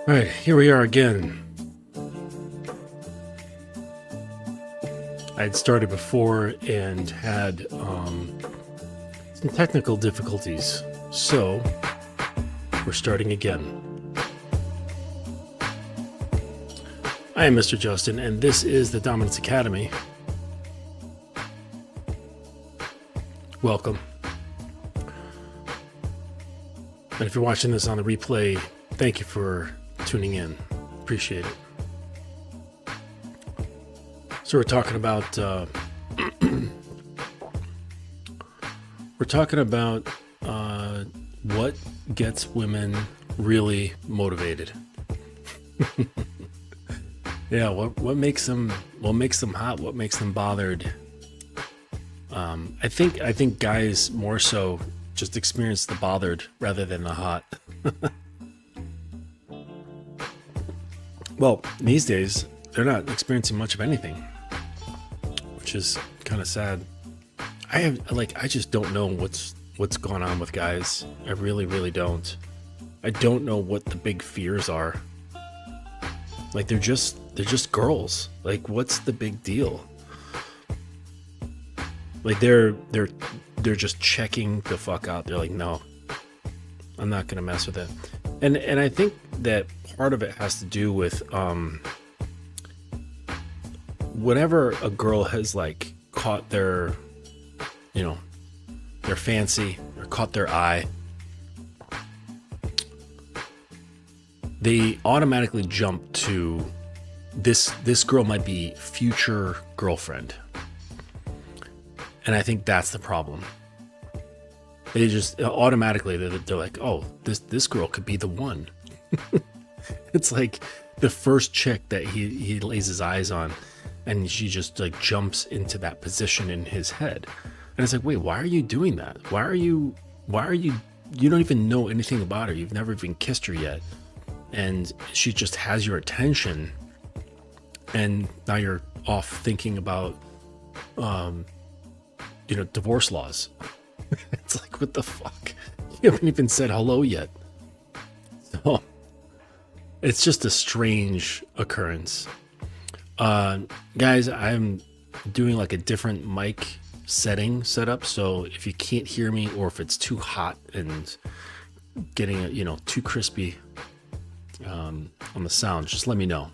All right, here we are again. I had started before and had some technical difficulties, so we're starting again. I am Mr. Justin, and this is the Dominance Academy. Welcome. And if you're watching this on the replay, thank you for tuning in. Appreciate it. So we're talking about what gets women really motivated. Yeah, what makes them hot? What makes them bothered? I think guys more so just experience the bothered rather than the hot. Well, these days they're not experiencing much of anything, which is kind of sad. I just don't know what's going on with guys. I really don't. I don't know what the big fears are. Like they're just girls. Like what's the big deal? Like they're just checking the fuck out. They're like, no, I'm not gonna mess with it. And I think that part of it has to do with whenever a girl has like caught their fancy or caught their eye, they automatically jump to this girl might be future girlfriend. And I think that's the problem. They just automatically they're like, oh, this girl could be the one. It's like the first chick that he lays his eyes on, and she just like jumps into that position in his head. And it's like, wait, why are you doing that? Why are you you don't even know anything about her. You've never even kissed her yet. And she just has your attention. And now you're off thinking about divorce laws. It's like, what the fuck? You haven't even said hello yet. So it's just a strange occurrence. Guys, I'm doing like a different mic setup. So if you can't hear me, or if it's too hot and getting too crispy on the sound, just let me know.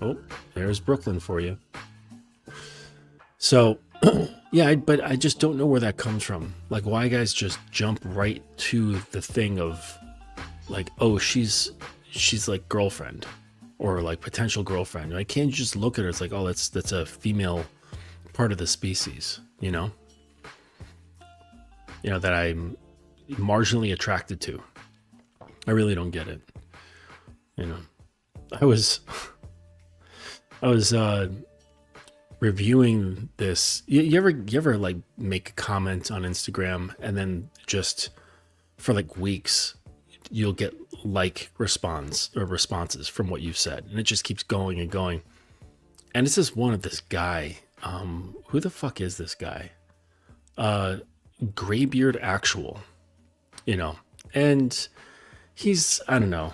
Oh, there's Brooklyn for you. So yeah, but I just don't know where that comes from. Like, why guys just jump right to the thing of like, oh, she's like girlfriend or like potential girlfriend. Like, can't you just look at her? It's like, oh, that's a female part of the species, that I'm marginally attracted to. I really don't get it. I was reviewing this. You ever like make a comment on Instagram and then just for like weeks you'll get like responses from what you've said, and it just keeps going and going. And it's just one of this guy. Who the fuck is this guy? Graybeard Actual, and he's, I don't know.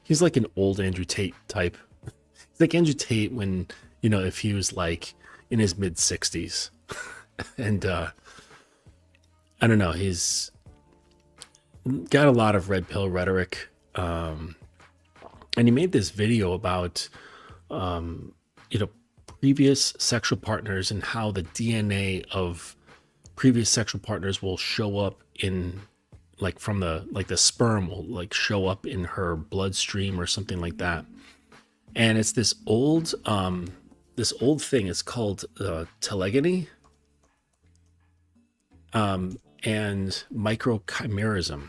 He's like an old Andrew Tate type. He's like Andrew Tate when, if he was like in his mid 60s and, I don't know, he's got a lot of red pill rhetoric. And he made this video about, previous sexual partners and how the DNA of previous sexual partners will show up in like from the sperm will like show up in her bloodstream or something like that. And it's this old thing. It's called telegony and microchimerism.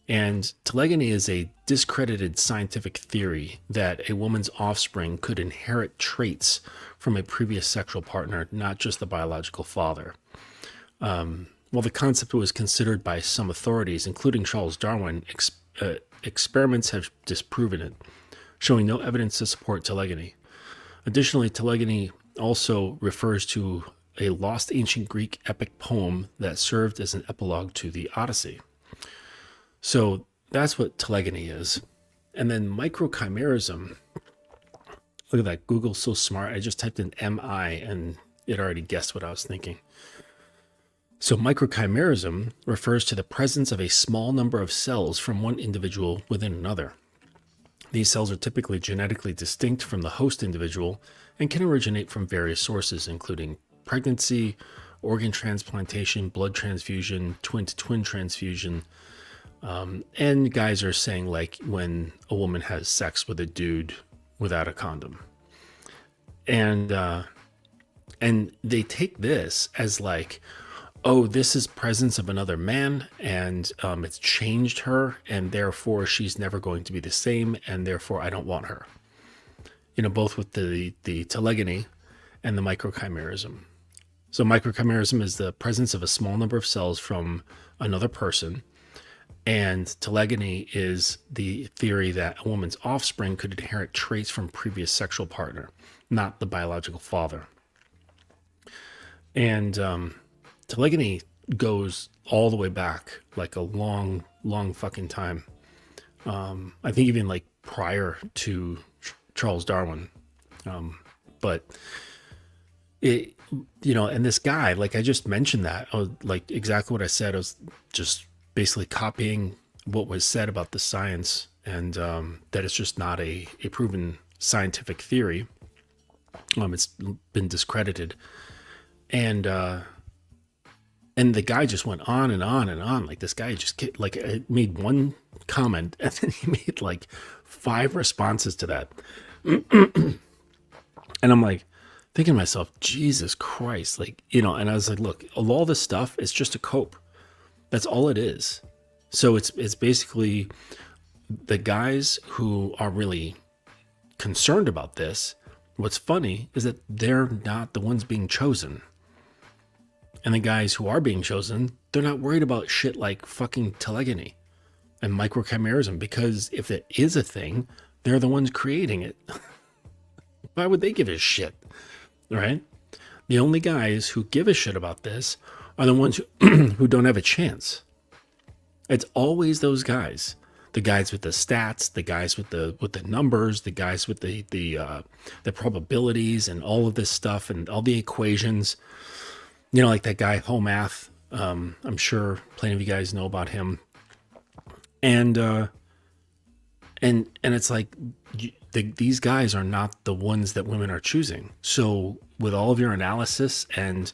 And telegony is a discredited scientific theory that a woman's offspring could inherit traits from a previous sexual partner, not just the biological father. While the concept was considered by some authorities, including Charles Darwin, experiments have disproven it, showing no evidence to support telegony. Additionally, telegony also refers to a lost ancient Greek epic poem that served as an epilogue to the Odyssey. So that's what telegony is. And then microchimerism, look at that, Google's so smart. I just typed in MI and it already guessed what I was thinking. So microchimerism refers to the presence of a small number of cells from one individual within another. These cells are typically genetically distinct from the host individual and can originate from various sources, including pregnancy, organ transplantation, blood transfusion, twin-to-twin transfusion. And guys are saying like when a woman has sex with a dude without a condom. And they take this as like, oh, this is presence of another man, and it's changed her, and therefore she's never going to be the same, and therefore I don't want her. You know, both with the telegony and the microchimerism. So microchimerism is the presence of a small number of cells from another person, and telegony is the theory that a woman's offspring could inherit traits from previous sexual partner, not the biological father. And telegony goes all the way back, like a long, long fucking time. I think even like prior to Charles Darwin. But it, you know, and this guy, like I just mentioned that, I was like exactly what I said. I was just basically copying what was said about the science, and that it's just not a proven scientific theory. It's been discredited. And the guy just went on and on and on. Like this guy just like made one comment and then he made like 5 responses to that. And I'm like thinking to myself, Jesus Christ, like, you know, and I was like, look, all this stuff is just a cope. That's all it is. So it's basically the guys who are really concerned about this. What's funny is that they're not the ones being chosen. And the guys who are being chosen, they're not worried about shit like fucking telegony and microchimerism, because if it is a thing, they're the ones creating it. Why would they give a shit? Right? The only guys who give a shit about this are the ones who don't have a chance. It's always those guys. The guys with the stats, the guys with the numbers, the guys with the probabilities and all of this stuff and all the equations. You know, like that guy, Home Math. I'm sure plenty of you guys know about him. And it's like these guys are not the ones that women are choosing. So with all of your analysis and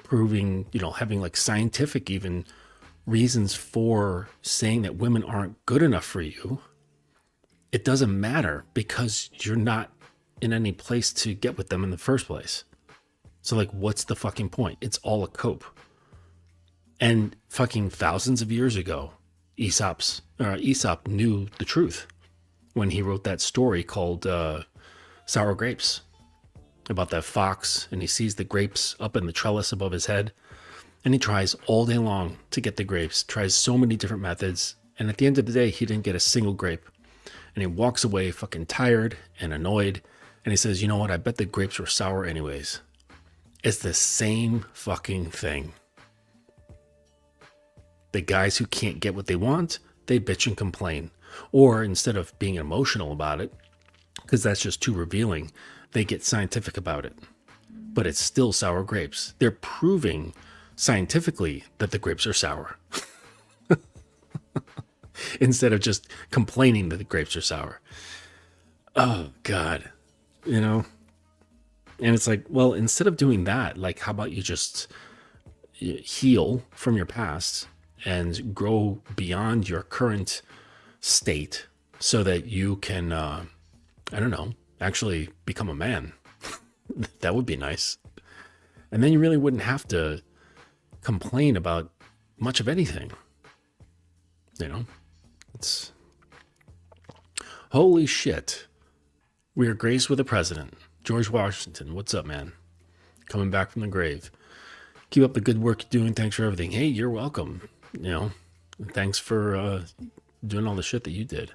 proving, you know, having like scientific even reasons for saying that women aren't good enough for you, it doesn't matter because you're not in any place to get with them in the first place. So like, what's the fucking point? It's all a cope. And fucking thousands of years ago, Aesop knew the truth when he wrote that story called Sour Grapes, about that fox, and he sees the grapes up in the trellis above his head, and he tries all day long to get the grapes, tries so many different methods, and at the end of the day, he didn't get a single grape. And he walks away fucking tired and annoyed, and he says, you know what, I bet the grapes were sour anyways. It's the same fucking thing. The guys who can't get what they want, they bitch and complain. Or instead of being emotional about it, because that's just too revealing, they get scientific about it. But it's still sour grapes. They're proving scientifically that the grapes are sour. Instead of just complaining that the grapes are sour. Oh, God. You know? And it's like, well, instead of doing that, like, how about you just heal from your past and grow beyond your current state so that you can, I don't know, actually become a man. That would be nice. And then you really wouldn't have to complain about much of anything. You know, it's holy shit. We are graced with a president. George Washington, what's up, man? Coming back from the grave. Keep up the good work you're doing. Thanks for everything. Hey, you're welcome. You know, thanks for doing all the shit that you did.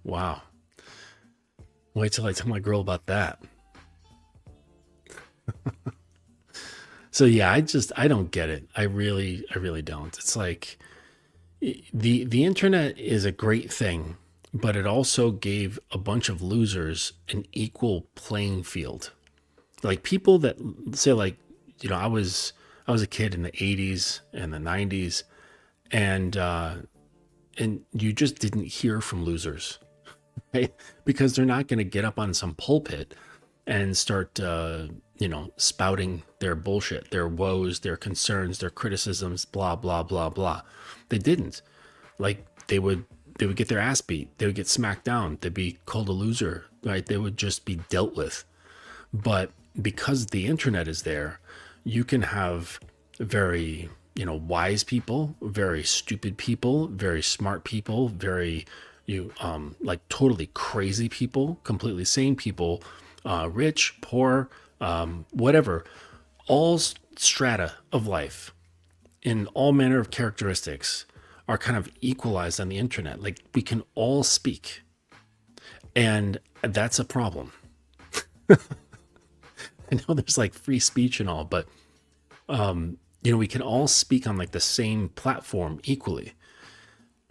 Wow. Wait till I tell my girl about that. So yeah, I don't get it. I really don't. It's like the internet is a great thing, but it also gave a bunch of losers an equal playing field. Like people that say like, I was a kid in the 80s and the 90s, and you just didn't hear from losers, right? Because they're not going to get up on some pulpit and start spouting their bullshit, their woes, their concerns, their criticisms, blah blah blah blah. They didn't. Like they would get their ass beat, they would get smacked down, they'd be called a loser, right? They would just be dealt with. But because the internet is there, you can have very, wise people, very stupid people, very smart people, very, like totally crazy people, completely sane people, rich, poor, whatever, all strata of life in all manner of characteristics are kind of equalized on the internet. Like we can all speak, and that's a problem. I know there's like free speech and all, but we can all speak on like the same platform equally.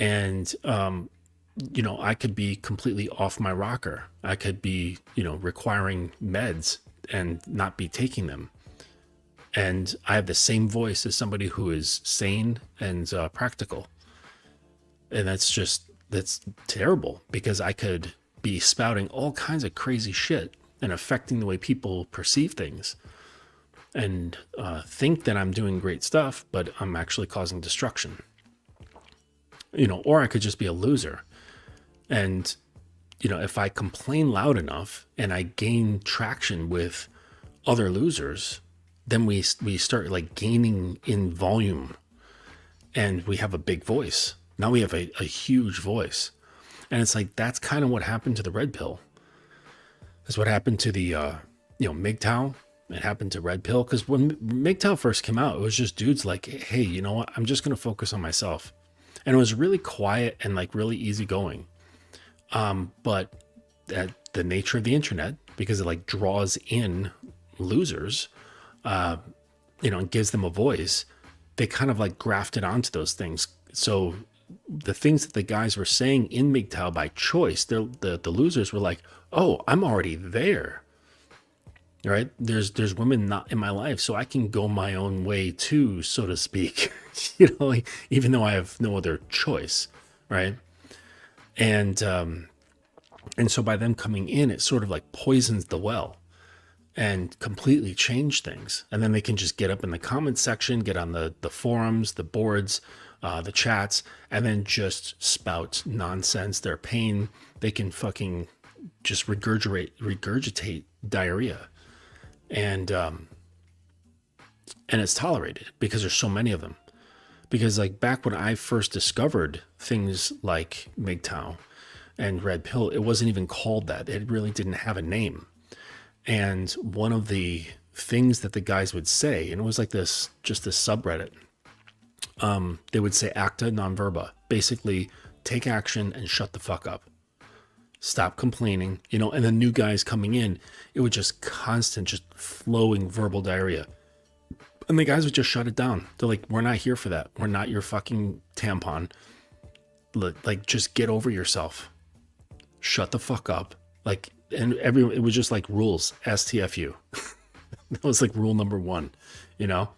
And I could be completely off my rocker. I could be, requiring meds and not be taking them. And I have the same voice as somebody who is sane and practical. And that's terrible, because I could be spouting all kinds of crazy shit and affecting the way people perceive things, and think that I'm doing great stuff, but I'm actually causing destruction. Or I could just be a loser. And, if I complain loud enough and I gain traction with other losers, then we start like gaining in volume, and we have a big voice. Now we have a huge voice. And it's like, that's kind of what happened to the red pill. That's what happened to the, MGTOW. It happened to red pill. Because when MGTOW first came out, it was just dudes like, hey, you know what? I'm just going to focus on myself. And it was really quiet and like really easygoing. But at the nature of the internet, because it like draws in losers, and gives them a voice, they kind of like grafted onto those things. So the things that the guys were saying in MGTOW by choice, the losers were like, oh, I'm already there, right? There's women not in my life, so I can go my own way too, so to speak, even though I have no other choice, right? And so by them coming in, it sort of like poisons the well and completely change things. And then they can just get up in the comments section, get on the forums, the boards, the chats, and then just spout nonsense, their pain. They can fucking just regurgitate diarrhea. And it's tolerated because there's so many of them. Because like back when I first discovered things like MGTOW and red pill, it wasn't even called that. It really didn't have a name. And one of the things that the guys would say, and it was like this subreddit, they would say acta non verba, basically take action and shut the fuck up. Stop complaining, and the new guys coming in, it would just constant, just flowing verbal diarrhea. And the guys would just shut it down. They're like, we're not here for that. We're not your fucking tampon. Like, just get over yourself. Shut the fuck up. Like, and it was just like rules, STFU. That was like rule number one, and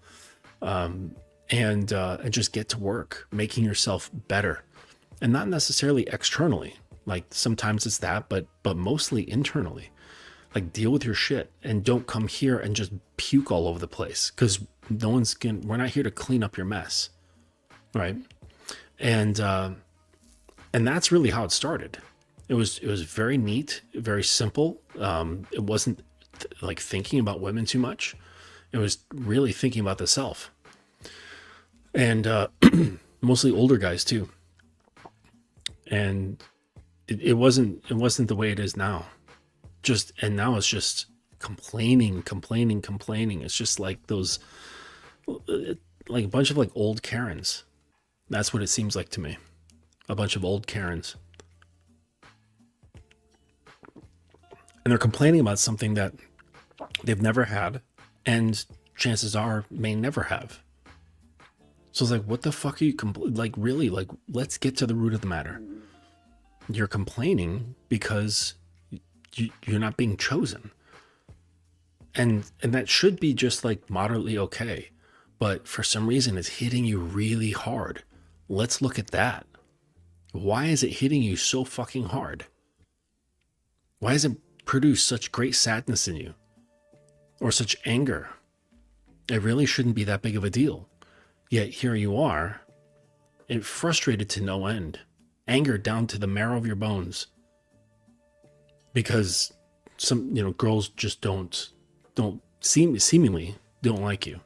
just get to work, making yourself better, and not necessarily externally. Like sometimes it's that, but mostly internally. Like deal with your shit and don't come here and just puke all over the place, because we're not here to clean up your mess, right? And that's really how it started. It was very neat, very simple. It wasn't like thinking about women too much. It was really thinking about the self, and mostly older guys too. And it wasn't the way it is now. And now it's just complaining. It's just like those, like a bunch of like old Karens. That's what it seems like to me. A bunch of old Karens. And they're complaining about something that they've never had. And chances are may never have. So it's like, what the fuck are you like, really? Like, let's get to the root of the matter. You're complaining because you're not being chosen. And that should be just like moderately okay. But for some reason, it's hitting you really hard. Let's look at that. Why is it hitting you so fucking hard? Why does it produce such great sadness in you? Or such anger? It really shouldn't be that big of a deal. Yet here you are, frustrated to no end, angered down to the marrow of your bones, because some, girls just seemingly don't like you.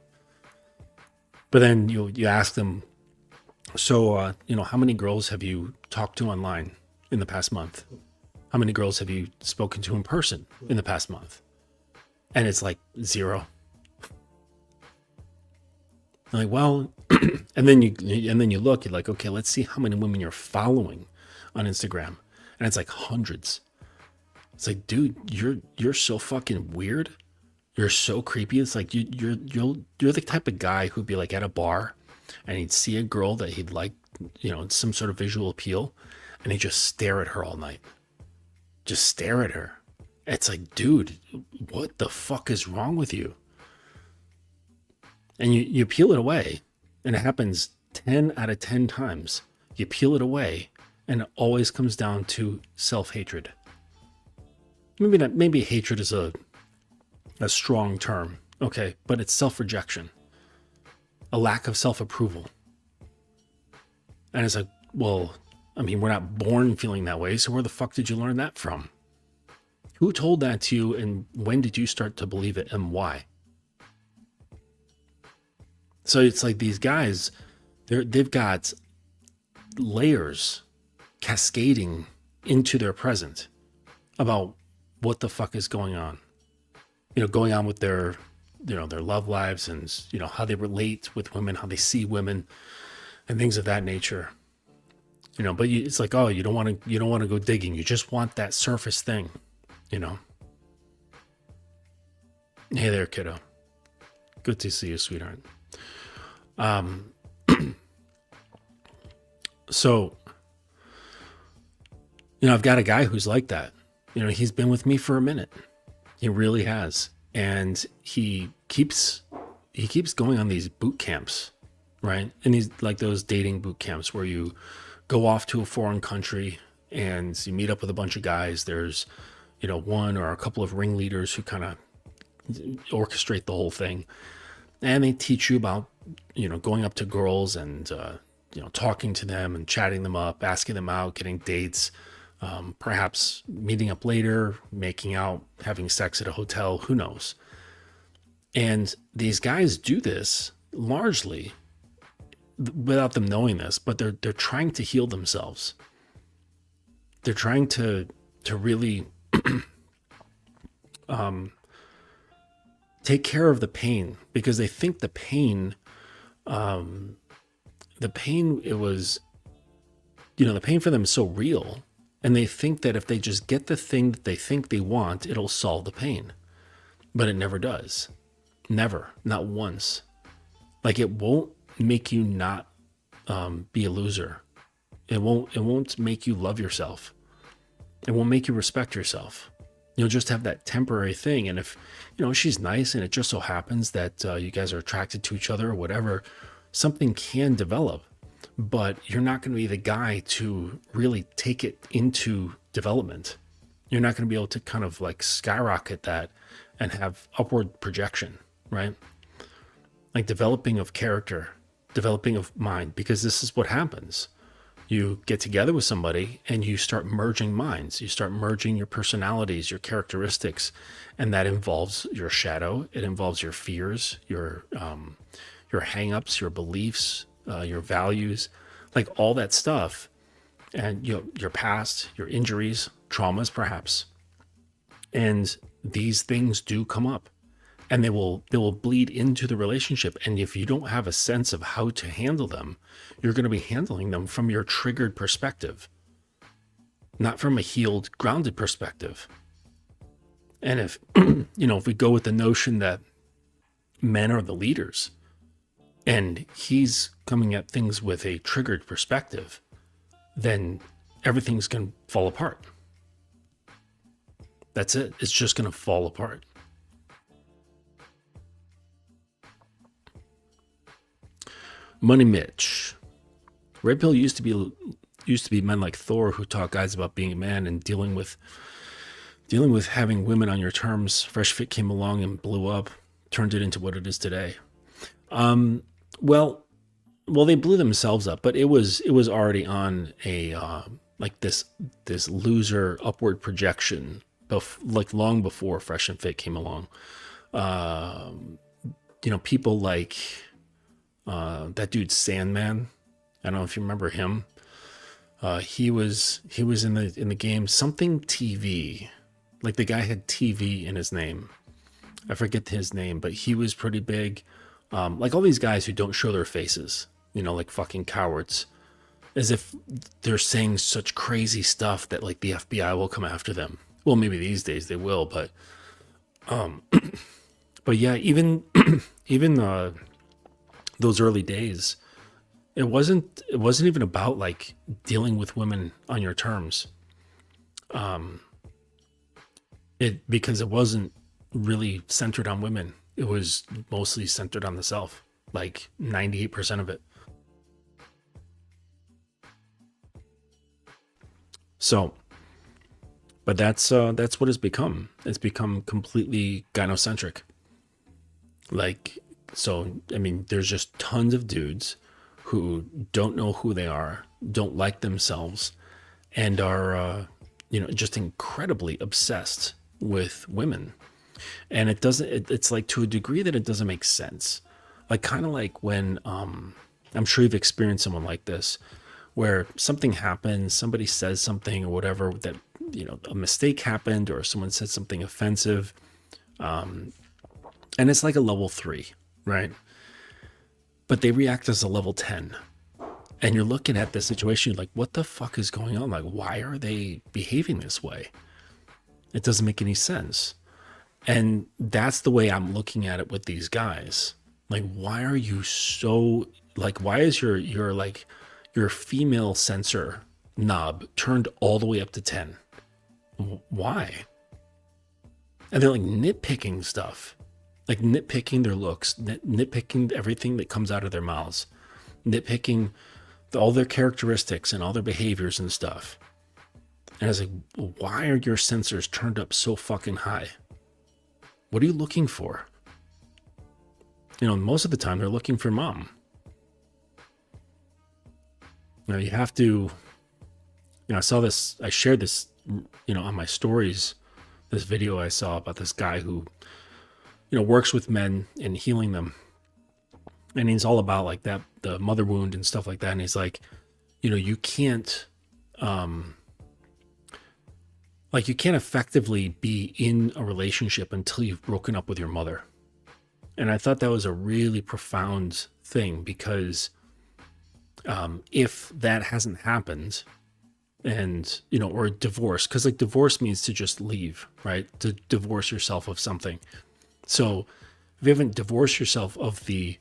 But then you ask them, so how many girls have you talked to online in the past month? How many girls have you spoken to in person in the past month? And it's like 0. I'm like, well, and then you look, you're like, okay, let's see how many women you're following on Instagram. And it's like hundreds. It's like, dude, you're so fucking weird. You're so creepy. It's like you're the type of guy who'd be like at a bar and he'd see a girl that he'd like, some sort of visual appeal, and he'd just stare at her all night. Just stare at her. It's like, dude, what the fuck is wrong with you? And you peel it away, and it happens 10 out of 10 times. You peel it away, and it always comes down to self-hatred. Maybe hatred is a strong term, okay, but it's self-rejection, a lack of self-approval. And it's like, well, we're not born feeling that way, so where the fuck did you learn that from? Who told that to you, and when did you start to believe it, and why? So it's like these guys, they've got layers cascading into their present about what the fuck is going on. Going on with their love lives, and how they relate with women, how they see women, and things of that nature. But it's like, oh, you don't want to go digging. You just want that surface thing. Hey there, kiddo. Good to see you, sweetheart. So, I've got a guy who's like that. He's been with me for a minute. He really has. And he keeps going on these boot camps, right? And he's like those dating boot camps where you go off to a foreign country and you meet up with a bunch of guys. There's, one or a couple of ringleaders who kind of orchestrate the whole thing. And they teach you about, going up to girls and, talking to them and chatting them up, asking them out, getting dates, perhaps meeting up later, making out, having sex at a hotel, who knows? And these guys do this largely without them knowing this, but they're trying to heal themselves. They're trying to really take care of the pain, because they think the pain for them is so real, and they think that if they just get the thing that they think they want, it'll solve the pain. But it never does. Never. Not once. Like, it won't make you not be a loser. It won't make you love yourself. It won't make you respect yourself. You'll just have that temporary thing. And if, she's nice and it just so happens that you guys are attracted to each other or whatever, something can develop. But you're not going to be the guy to really take it into development. You're not going to be able to kind of like skyrocket that and have upward projection, right? Like developing of character, developing of mind, because this is what happens. You get together with somebody and you start merging minds. You start merging your personalities, your characteristics, and that involves your shadow. It involves your fears, your hang-ups, your beliefs, your values, like all that stuff, and your past, your injuries, traumas, perhaps. And these things do come up, and they will bleed into the relationship. And if you don't have a sense of how to handle them, you're going to be handling them from your triggered perspective, not from a healed, grounded perspective. And if, if we go with the notion that men are the leaders, and he's coming at things with a triggered perspective, then everything's going to fall apart. That's it. It's just going to fall apart. Money Mitch. Red Pill used to be men like Thor who taught guys about being a man and dealing with having women on your terms. Fresh Fit came along and blew up, turned it into what it is today. Well, they blew themselves up, but it was already on a like this loser upward projection, like long before Fresh and Fit came along. People like that dude Sandman. I don't know if you remember him. He was in the game something TV. Like the guy had TV in his name. I forget his name, but he was pretty big. Like all these guys who don't show their faces, like fucking cowards, as if they're saying such crazy stuff that like the FBI will come after them. Well, maybe these days they will, but yeah, even those early days, it wasn't even about like dealing with women on your terms. Because it wasn't really centered on women. It was mostly centered on the self, like 98% of it. So, but that's what it's become. It's become completely gynocentric. Like, so, I mean, there's just tons of dudes who don't know who they are, don't like themselves, and are, just incredibly obsessed with women. And it's like to a degree that it doesn't make sense. Like kind of like when, I'm sure you've experienced someone like this, where something happens, somebody says something or whatever that, a mistake happened or someone said something offensive. And it's like a level 3, right? But they react as a level 10. And you're looking at the situation, you're like, what the fuck is going on? Like, why are they behaving this way? It doesn't make any sense. And that's the way I'm looking at it with these guys. Like, why are you so, like, why is your female sensor knob turned all the way up to 10? Why? And they're like nitpicking stuff, like nitpicking their looks, nitpicking everything that comes out of their mouths, nitpicking all their characteristics and all their behaviors and stuff. And I was like, why are your sensors turned up so fucking high? What are you looking for? Most of the time they're looking for mom. You have to, I shared this, on my stories, this video I saw about this guy who, works with men and healing them. And he's all about like that, the mother wound and stuff like that. And he's like, you can't, you can't effectively be in a relationship until you've broken up with your mother. And I thought that was a really profound thing because if that hasn't happened and, or divorce, because like divorce means to just leave, right? To divorce yourself of something. So if you haven't divorced yourself of the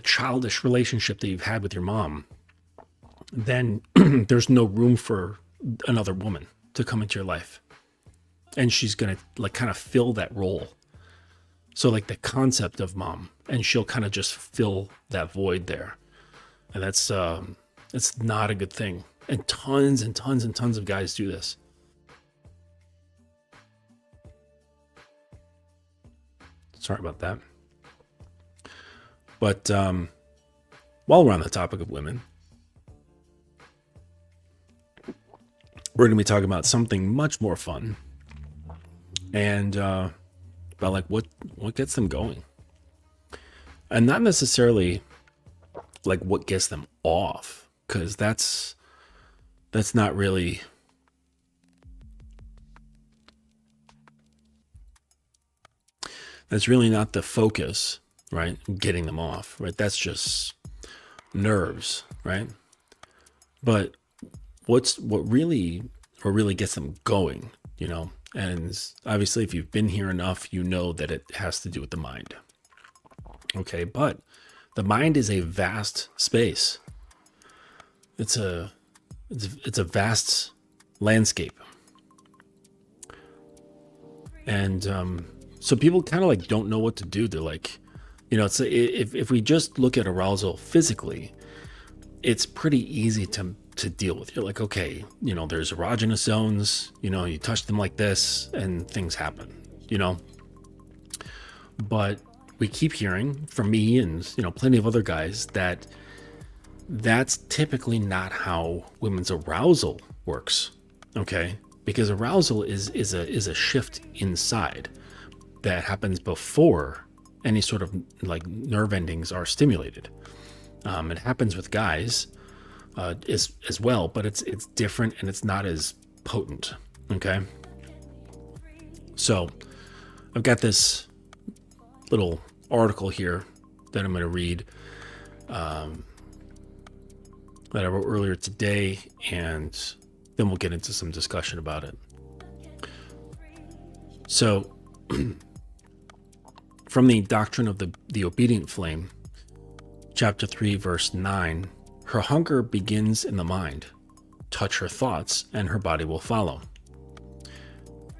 childish relationship that you've had with your mom, then there's no room for another woman to come into your life. And she's going to like kind of fill that role. So like the concept of mom, and she'll kind of just fill that void there. And that's, it's not a good thing. And tons and tons and tons of guys do this. Sorry about that. But while we're on the topic of women, we're going to be talking about something much more fun and about like what gets them going, and not necessarily like what gets them off, because that's not really not the focus, right? Getting them off, right? That's just nerves, right? But what really gets them going, and obviously if you've been here enough, that it has to do with the mind, Okay, but the mind is a vast space. It's a vast landscape. And so people kind of like don't know what to do. They're like, it's if we just look at arousal physically, it's pretty easy to deal with. You're like, okay, there's erogenous zones, you touch them like this and things happen, But we keep hearing from me and, plenty of other guys that that's typically not how women's arousal works. Okay. Because arousal is a shift inside that happens before any sort of like nerve endings are stimulated. It happens with guys as well, but it's different and it's not as potent. Okay. So I've got this little article here that I'm going to read that I wrote earlier today, and then we'll get into some discussion about it. So from the Doctrine of the Obedient Flame, chapter 3, verse 9, her hunger begins in the mind. Touch her thoughts and her body will follow.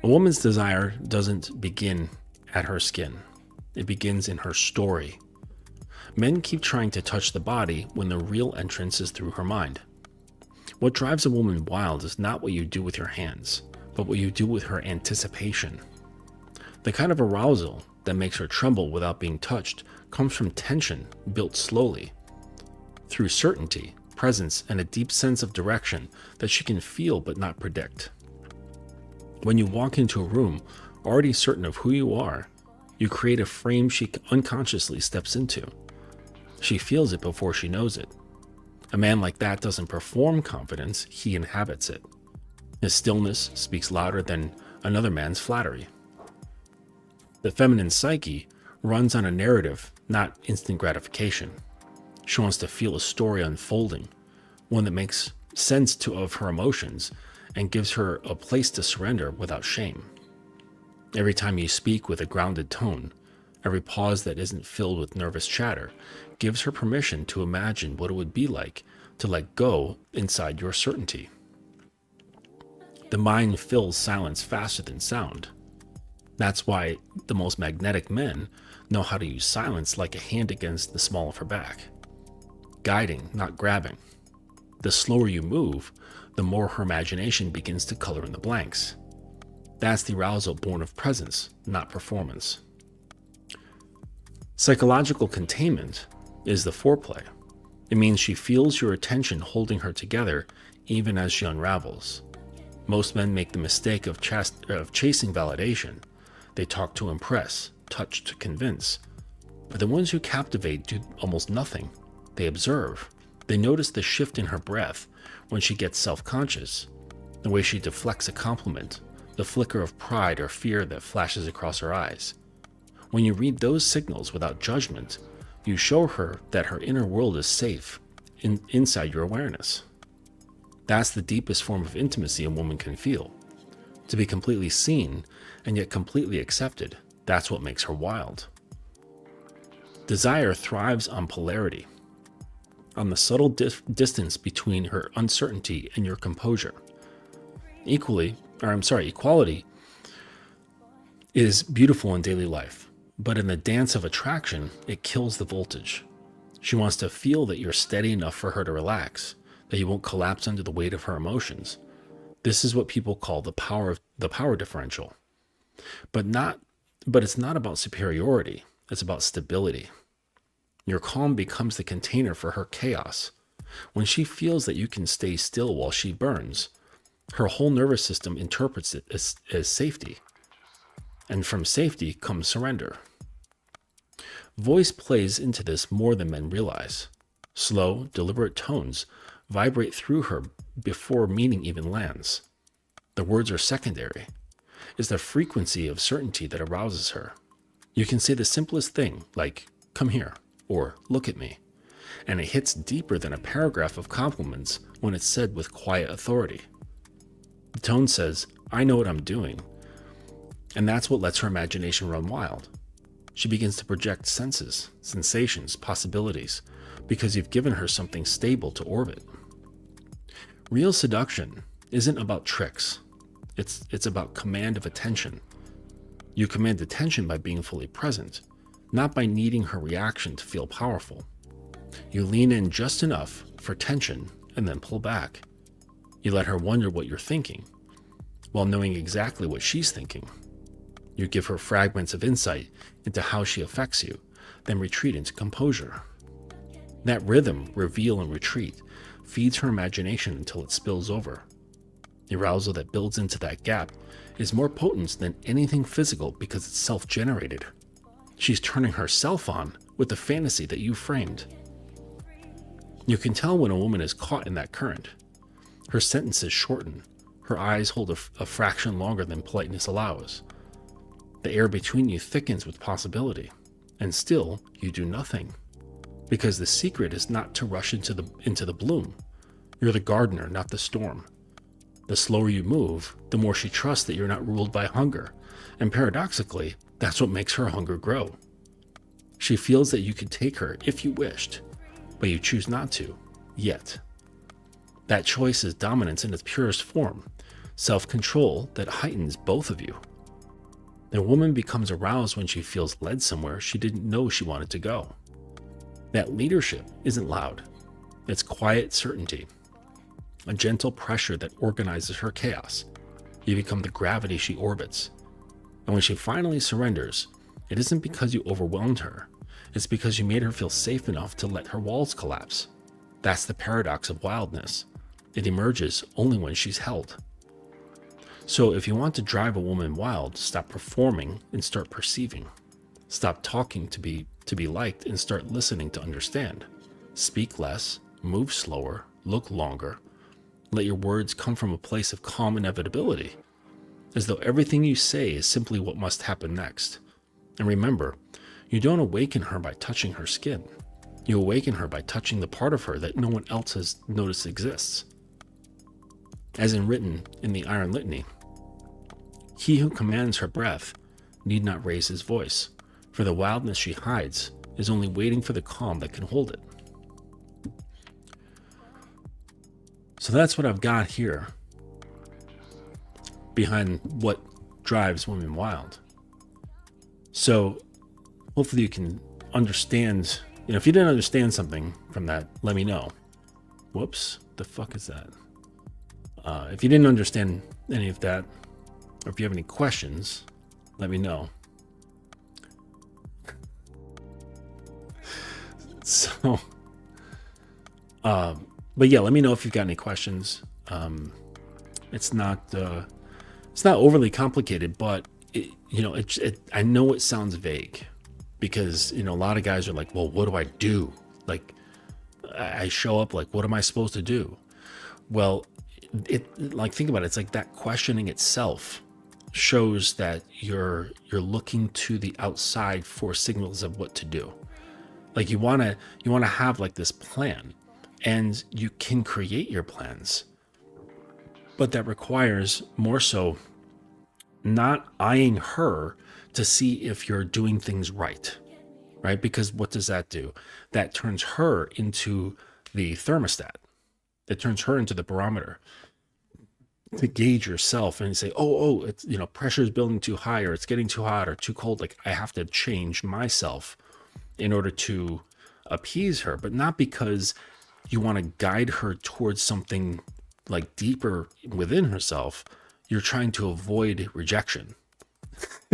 A woman's desire doesn't begin at her skin. It begins in her story. Men keep trying to touch the body when the real entrance is through her mind. What drives a woman wild is not what you do with your hands, but what you do with her anticipation. The kind of arousal that makes her tremble without being touched comes from tension built slowly, through certainty, presence, and a deep sense of direction that she can feel but not predict. When you walk into a room already certain of who you are, you create a frame she unconsciously steps into. She feels it before she knows it. A man like that doesn't perform confidence, he inhabits it. His stillness speaks louder than another man's flattery. The feminine psyche runs on a narrative, not instant gratification. She wants to feel a story unfolding, one that makes sense of her emotions and gives her a place to surrender without shame. Every time you speak with a grounded tone, every pause that isn't filled with nervous chatter gives her permission to imagine what it would be like to let go inside your certainty. The mind fills silence faster than sound. That's why the most magnetic men know how to use silence like a hand against the small of her back. Guiding, not grabbing. The slower you move, the more her imagination begins to color in the blanks. That's the arousal born of presence, not performance. Psychological containment is the foreplay. It means she feels your attention holding her together even as she unravels. Most men make the mistake of chasing validation. They talk to impress, touch to convince. But the ones who captivate do almost nothing. They observe. They notice the shift in her breath when she gets self-conscious, the way she deflects a compliment, the flicker of pride or fear that flashes across her eyes. When you read those signals without judgment, you show her that her inner world is safe inside your awareness. That's the deepest form of intimacy a woman can feel. To be completely seen and yet completely accepted, that's what makes her wild. Desire thrives on polarity, on the subtle distance between her uncertainty and your composure. Equality is beautiful in daily life, but in the dance of attraction, it kills the voltage. She wants to feel that you're steady enough for her to relax, that you won't collapse under the weight of her emotions. This is what people call the power differential. But it's not about superiority, it's about stability. Your calm becomes the container for her chaos. When she feels that you can stay still while she burns, her whole nervous system interprets it as safety. And from safety comes surrender. Voice plays into this more than men realize. Slow, deliberate tones vibrate through her before meaning even lands. The words are secondary. It's the frequency of certainty that arouses her. You can say the simplest thing, like, "Come here," or "Look at me," and it hits deeper than a paragraph of compliments when it's said with quiet authority. The tone says, "I know what I'm doing," and that's what lets her imagination run wild. She begins to project senses, sensations, possibilities, because you've given her something stable to orbit. Real seduction isn't about tricks. It's about command of attention. You command attention by being fully present, not by needing her reaction to feel powerful. You lean in just enough for tension and then pull back. You let her wonder what you're thinking, while knowing exactly what she's thinking. You give her fragments of insight into how she affects you, then retreat into composure. That rhythm, reveal and retreat, feeds her imagination until it spills over. The arousal that builds into that gap is more potent than anything physical because it's self-generated. She's turning herself on with the fantasy that you framed. You can tell when a woman is caught in that current. Her sentences shorten. Her eyes hold a fraction longer than politeness allows. The air between you thickens with possibility, and still you do nothing. Because the secret is not to rush into the bloom. You're the gardener, not the storm. The slower you move, the more she trusts that you're not ruled by hunger. And paradoxically, that's what makes her hunger grow. She feels that you could take her if you wished, but you choose not to, yet. That choice is dominance in its purest form, self-control that heightens both of you. The woman becomes aroused when she feels led somewhere she didn't know she wanted to go. That leadership isn't loud. It's quiet certainty, a gentle pressure that organizes her chaos. You become the gravity she orbits. And when she finally surrenders, it isn't because you overwhelmed her. It's because you made her feel safe enough to let her walls collapse. That's the paradox of wildness. It emerges only when she's held. So if you want to drive a woman wild, stop performing and start perceiving. Stop talking to be liked and start listening to understand. Speak less, move slower, look longer. Let your words come from a place of calm inevitability, as though everything you say is simply what must happen next. And remember, you don't awaken her by touching her skin. You awaken her by touching the part of her that no one else has noticed exists. As written in the Iron Litany, he who commands her breath need not raise his voice, for the wildness she hides is only waiting for the calm that can hold it. So that's what I've got here behind what drives women wild. So hopefully you can understand, if you didn't understand something from that, let me know. Whoops, the fuck is that? If you didn't understand any of that, or if you have any questions, let me know. So, but yeah, let me know if you've got any questions. It's not overly complicated, but I know it sounds vague because, a lot of guys are like, well, what do I do? Like, I show up like, what am I supposed to do? Well, think about it. It's like that questioning itself shows that you're looking to the outside for signals of what to do. Like you want to have like this plan, and you can create your plans, but that requires more so not eyeing her to see if you're doing things right? Because what does that do? That turns her into the thermostat. It turns her into the barometer to gauge yourself and say, oh, it's, pressure is building too high, or it's getting too hot or too cold. Like I have to change myself in order to appease her, but not because you want to guide her towards something like deeper within herself. You're trying to avoid rejection.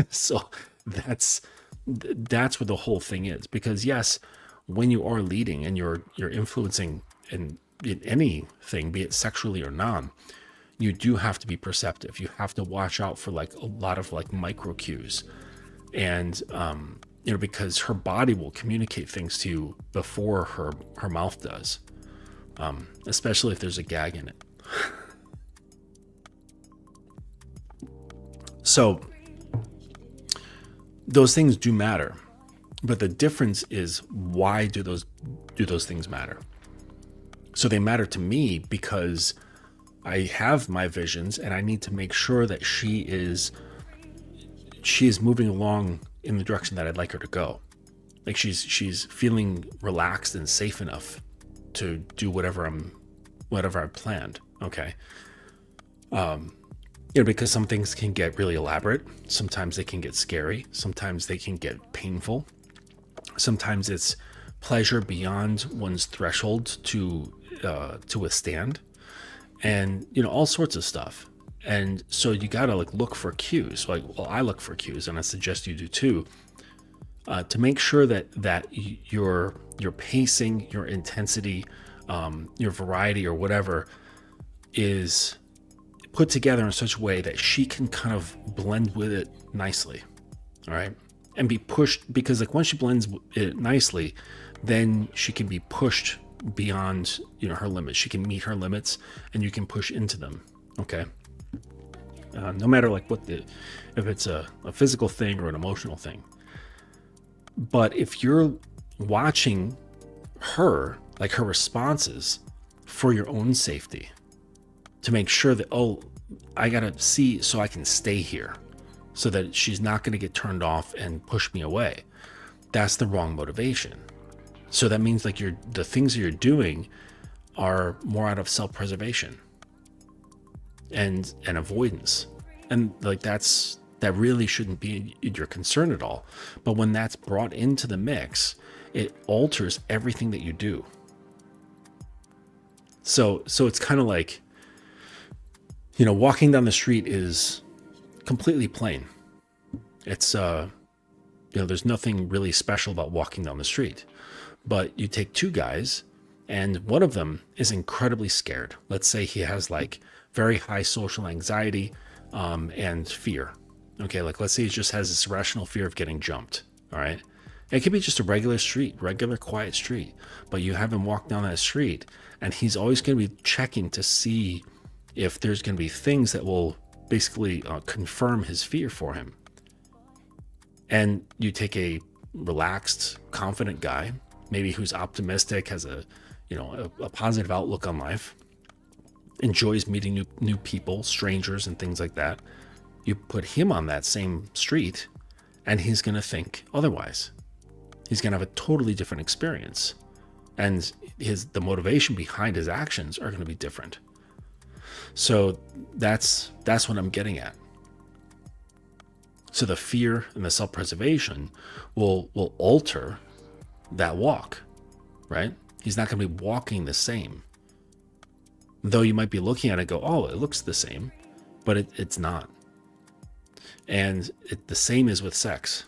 So that's what the whole thing is. Because yes, when you are leading and you're influencing in anything, be it sexually or non, you do have to be perceptive. You have to watch out for like a lot of like micro cues, and because her body will communicate things to you before her mouth does, especially if there's a gag in it. So those things do matter, but the difference is, why do those things matter? So they matter to me because I have my visions, and I need to make sure that she is moving along in the direction that I'd like her to go. Like she's feeling relaxed and safe enough to do whatever I've planned. Okay. Because some things can get really elaborate. Sometimes they can get scary. Sometimes they can get painful. Sometimes it's pleasure beyond one's threshold to withstand, and all sorts of stuff. And so you gotta look for cues. I look for cues, and I suggest you do too, to make sure that your pacing, your intensity, your variety, or whatever, is put together in such a way that she can kind of blend with it nicely. All right. And be pushed, because once she blends it nicely, then she can be pushed beyond her limits. She can meet her limits, and you can push into them. Okay. No matter if it's a physical thing or an emotional thing. But if you're watching her, her responses, for your own safety, to make sure that, I gotta see so I can stay here, so that she's not going to get turned off and push me away, that's the wrong motivation. So that means the things that you're doing are more out of self-preservation and avoidance, and that really shouldn't be your concern at all. But when that's brought into the mix, it alters everything that you do. So it's kind of like, walking down the street is completely plain. It's there's nothing really special about walking down the street. But you take two guys, and one of them is incredibly scared. Let's say he has very high social anxiety and fear. Okay, let's say he just has this irrational fear of getting jumped. All right. It could be just a regular street, regular quiet street, but you have him walk down that street, and he's always going to be checking to see if there's going to be things that will basically confirm his fear for him. And you take a relaxed, confident guy, maybe who's optimistic, has a positive outlook on life, enjoys meeting new people, strangers, and things like that. You put him on that same street, and he's going to think otherwise. He's going to have a totally different experience, and the motivation behind his actions are going to be different. So that's what I'm getting at. So the fear and the self-preservation will alter that walk, right? He's not going to be walking the same. Though you might be looking at it and go, oh, it looks the same, but it's not. And the same is with sex.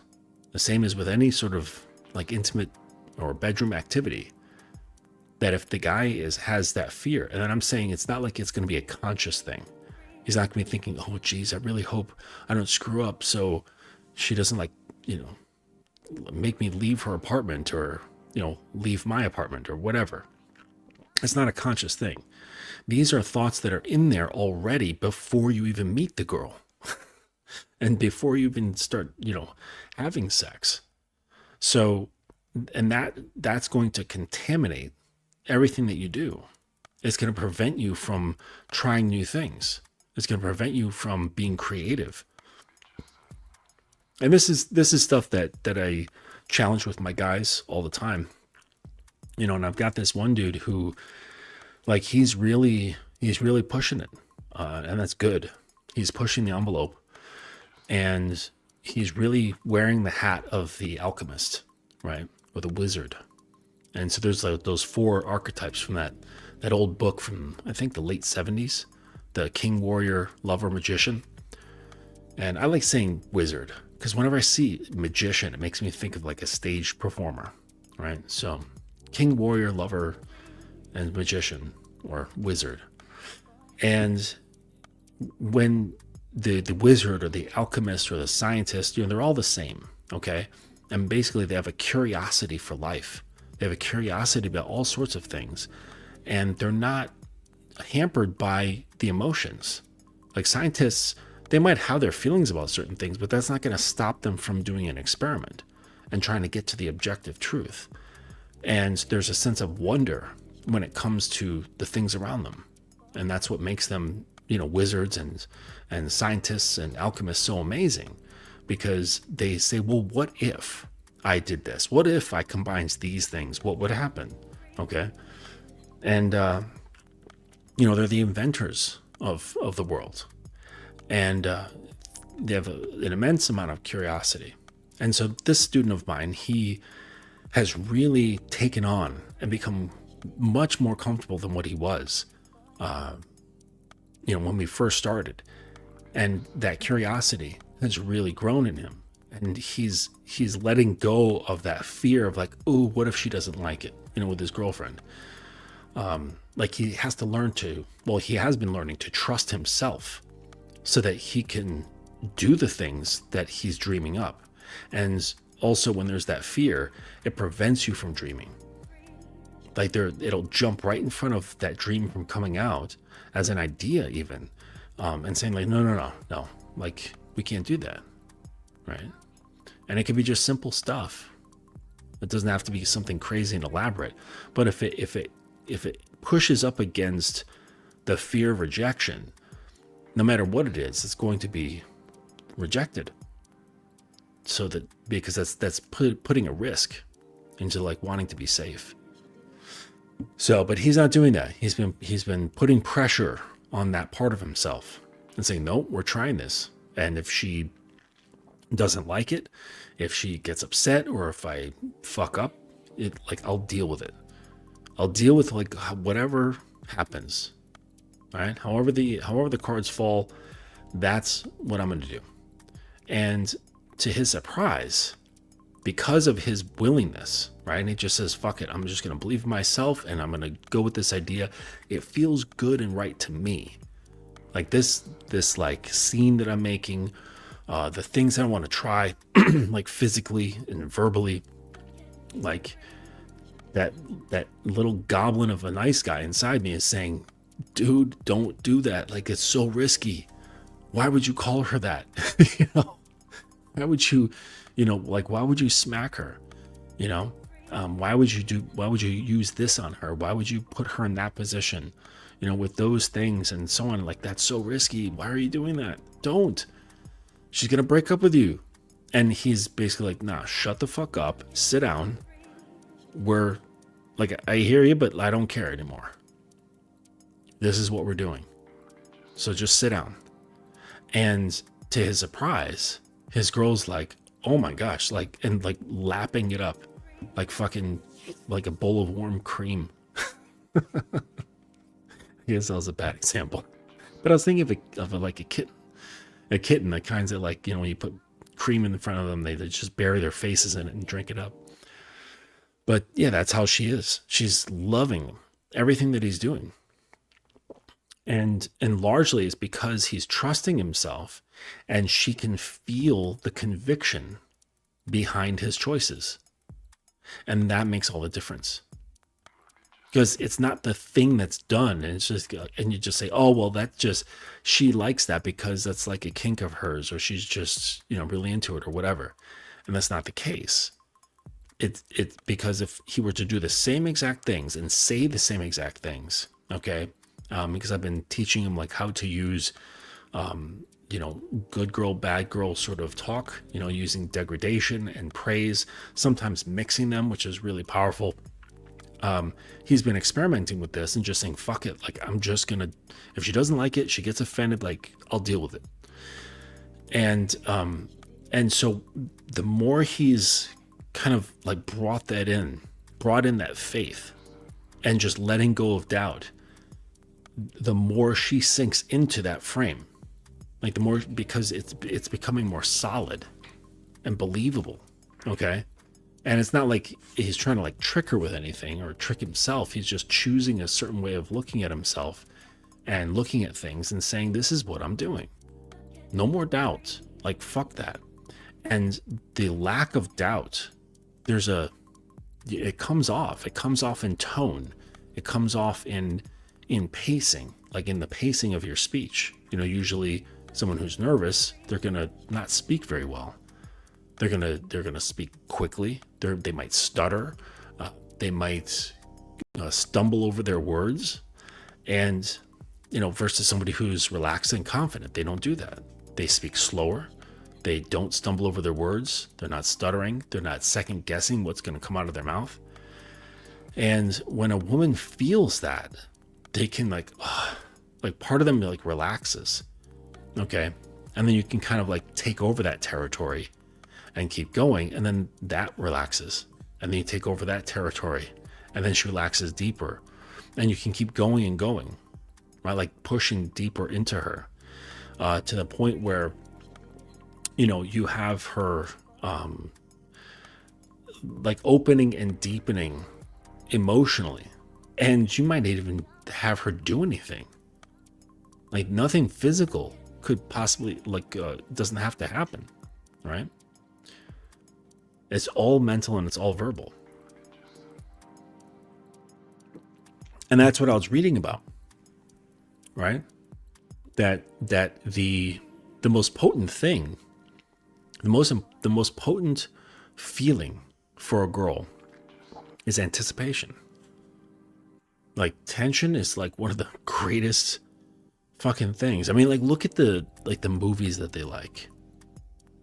The same is with any sort of intimate or bedroom activity. That if the guy has that fear, and then I'm saying it's not it's going to be a conscious thing. He's not going to be thinking, oh, geez, I really hope I don't screw up so she doesn't make me leave her apartment, or, leave my apartment, or whatever. It's not a conscious thing. These are thoughts that are in there already before you even meet the girl and before you even start, having sex. So, and that's going to contaminate everything that you do. It's going to prevent you from trying new things. It's going to prevent you from being creative. And this is stuff that I challenge with my guys all the time. And I've got this one dude who, he's really pushing it, and that's good. He's pushing the envelope, and he's really wearing the hat of the alchemist, right, or the wizard. And so there's those 4 archetypes from that old book from, I think, the late 70s, the King, Warrior, Lover, Magician. And I like saying wizard, because whenever I see magician, it makes me think of a stage performer, right? So King, Warrior, Lover, and Magician, or wizard. And when the wizard or the alchemist or the scientist, they're all the same, okay? And basically they have a curiosity for life. They have a curiosity about all sorts of things, and they're not hampered by the emotions. Scientists, they might have their feelings about certain things, but that's not going to stop them from doing an experiment and trying to get to the objective truth. And there's a sense of wonder when it comes to the things around them. And that's what makes them, wizards and scientists and alchemists so amazing. because they say, well, what if I did this? What if I combines these things? What would happen? Okay. And, they're the inventors of the world. And they have an immense amount of curiosity. And so this student of mine, he has really taken on and become much more comfortable than what he was, when we first started. And that curiosity has really grown in him. And he's letting go of that fear of like, oh, what if she doesn't like it, with his girlfriend. Like he has to learn to, he has been learning to trust himself so that he can do the things that he's dreaming up. And also when there's that fear, it prevents you from dreaming. Like it'll jump right in front of that dream from coming out as an idea even, and saying like, no, like we can't do that. Right. And it can be just simple stuff. It doesn't have to be something crazy and elaborate, but if it pushes up against the fear of rejection, no matter what it is, it's going to be rejected. So that, because that's putting a risk into like wanting to be safe. So, but he's not doing that. He's been putting pressure on that part of himself and saying, no, we're trying this. And if she doesn't like it, if she gets upset, or if I fuck up, I'll deal with it. I'll deal with like whatever happens. All right. However the cards fall, that's what I'm going to do. And to his surprise, because of his willingness, right? And he just says, fuck it. I'm just going to believe in myself and I'm going to go with this idea. It feels good and right to me. Like this like scene that I'm making, the things I want to try, like physically and verbally, like that little goblin of a nice guy inside me is saying, dude, don't do that. Like, it's so risky. Why would you call her that? Why would you, why would you smack her? Why would you use this on her? Why would you put her in that position, with those things and so on? Like, that's so risky. Why are you doing that? Don't. She's going to break up with you. And he's basically like, nah, shut the fuck up. Sit down. We're like, I hear you, but I don't care anymore. This is what we're doing. So just sit down. And to his surprise, his girl's like, oh my gosh, and lapping it up like fucking like a bowl of warm cream. I guess that was a bad example, but I was thinking of like a kitten, the kinds that when you put cream in front of them, they just bury their faces in it and drink it up. But yeah, that's how she is. She's loving everything that he's doing. And largely it's because he's trusting himself and she can feel the conviction behind his choices. And that makes all the difference. Because it's not the thing that's done, and it's just, and you just say, oh, well, she likes that because that's like a kink of hers, or she's just, really into it or whatever. And that's not the case. It's because if he were to do the same exact things and say the same exact things, okay, because I've been teaching him how to use, good girl, bad girl sort of talk, using degradation and praise, sometimes mixing them, which is really powerful. He's been experimenting with this and just saying, fuck it. I'm just going to, if she doesn't like it, she gets offended, I'll deal with it. And so the more he's kind of brought in that faith and just letting go of doubt, the more she sinks into that frame, the more, because it's becoming more solid and believable. Okay. And it's not like he's trying to trick her with anything or trick himself. He's just choosing a certain way of looking at himself and looking at things and saying, this is what I'm doing. No more doubt. Fuck that. And the lack of doubt, it comes off. It comes off in tone. It comes off in pacing, in the pacing of your speech. Usually someone who's nervous, they're going to not speak very well. They're gonna speak quickly. They might stutter. They might stumble over their words, and versus somebody who's relaxed and confident, they don't do that. They speak slower. They don't stumble over their words. They're not stuttering. They're not second guessing what's going to come out of their mouth. And when a woman feels that, they can like part of them like relaxes. Okay. And then you can kind of like take over that territory and keep going. And then that relaxes. And then you take over that territory. And then she relaxes deeper. And you can keep going and going, right? Like pushing deeper into her to the point where, you know, you have her like opening and deepening emotionally. And you might not even have her do anything. Like nothing physical could possibly, like, doesn't have to happen, right? It's all mental and it's all verbal. And that's what I was reading about, right? That the most potent thing, the most potent feeling for a girl is anticipation. Like tension is like one of the greatest fucking things. I mean, like look at the movies that they like,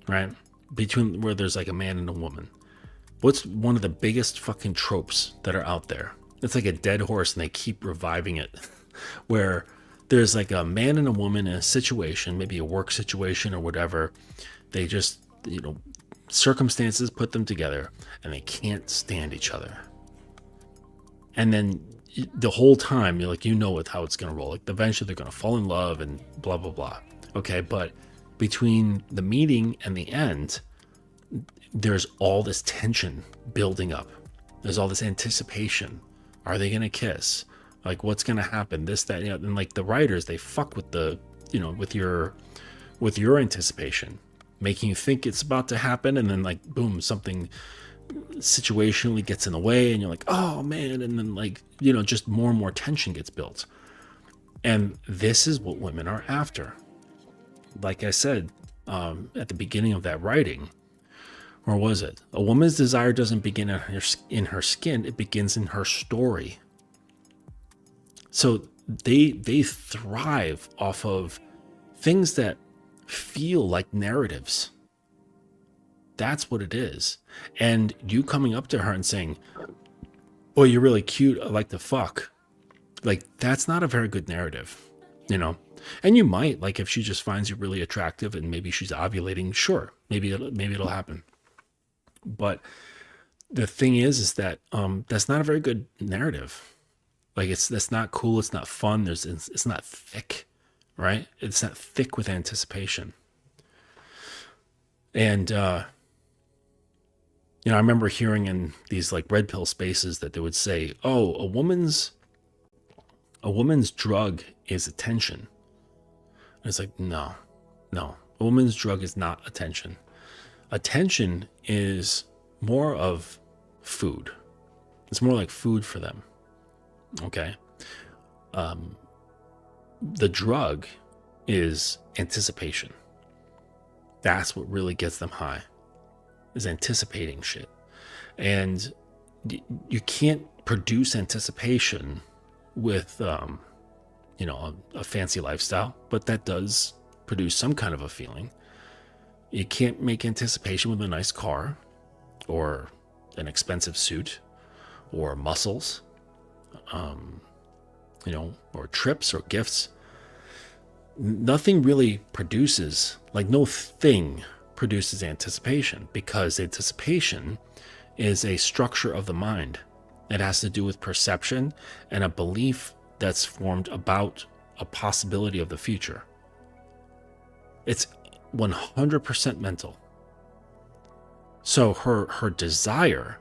right? Between where there's like a man and a woman. What's one of the biggest fucking tropes that are out there? It's like a dead horse and they keep reviving it where there's like a man and a woman in a situation, maybe a work situation or whatever. They just, you know, circumstances put them together and they can't stand each other. And then the whole time you're like, you know how it's going to roll. Like eventually they're going to fall in love and blah, blah, blah. Okay. But between the meeting and the end, there's all this tension building up. There's all this anticipation. Are they going to kiss? Like what's going to happen? This, that, you know, and like the writers, they fuck with the, you know, with your anticipation, making you think it's about to happen. And then like, boom, something situationally gets in the way and you're like, oh man. And then like, you know, just more and more tension gets built. And this is what women are after. Like I said, at the beginning of that writing, or was it? A woman's desire doesn't begin in her skin. It begins in her story. So they thrive off of things that feel like narratives. That's what it is. And you coming up to her and saying, "Oh, you're really cute. I like to fuck." Like that's not a very good narrative, you know. And you might, like, if she just finds you really attractive and maybe she's ovulating, sure, maybe it'll happen. But the thing is that that's not a very good narrative. Like that's not cool. It's not fun. It's not thick, right? It's not thick with anticipation. And you know, I remember hearing in these like red pill spaces that they would say, "Oh, a woman's drug is attention." And it's like, no, a woman's drug is not attention. Attention is more of food. It's more like food for them. Okay. The drug is anticipation. That's what really gets them high, is anticipating shit. And you can't produce anticipation with, you know, a fancy lifestyle, but that does produce some kind of a feeling. You can't make anticipation with a nice car or an expensive suit or muscles, you know, or trips or gifts. Nothing really produces, like no thing produces anticipation, because anticipation is a structure of the mind. It has to do with perception and a belief that's formed about a possibility of the future. It's 100% mental. So her desire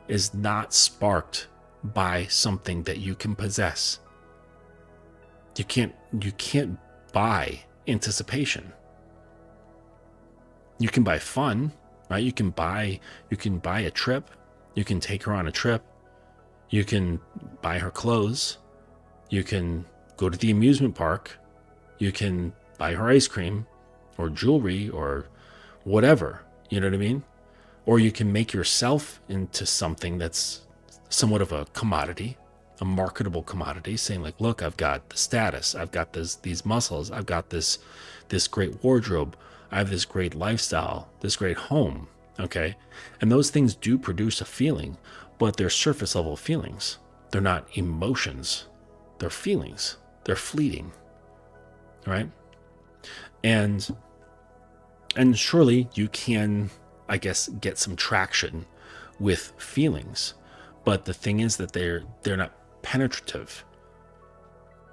is not sparked by something that you can possess. You can't buy anticipation. You can buy fun, right? You can buy a trip. You can take her on a trip. You can buy her clothes. You can go to the amusement park. You can buy her ice cream or jewelry or whatever, you know what I mean? Or you can make yourself into something that's somewhat of a commodity, a marketable commodity, saying like, look, I've got the status, I've got these muscles, I've got this great wardrobe, I have this great lifestyle, this great home. Okay. And those things do produce a feeling, but they're surface level feelings. They're not emotions. They're feelings. They're fleeting. Right. And surely you can, I guess, get some traction with feelings. But the thing is that they're not penetrative.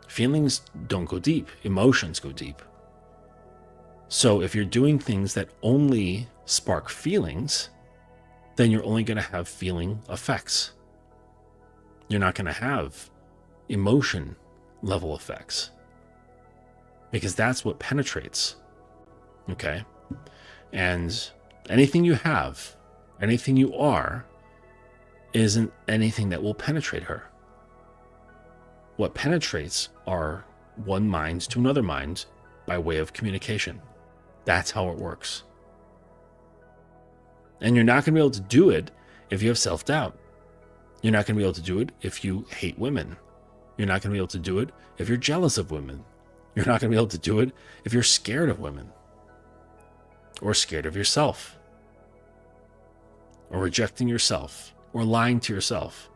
Feelings don't go deep. Emotions go deep. So if you're doing things that only spark feelings, then you're only going to have feeling effects. You're not going to have emotion level effects, because that's what penetrates. Okay. And anything you have, anything you are, isn't anything that will penetrate her. What penetrates are one mind to another mind by way of communication. That's how it works. And you're not going to be able to do it if you have self-doubt. You're not going to be able to do it if you hate women. You're not going to be able to do it if you're jealous of women. You're not going to be able to do it if you're scared of women, or scared of yourself, or rejecting yourself, or lying to yourself.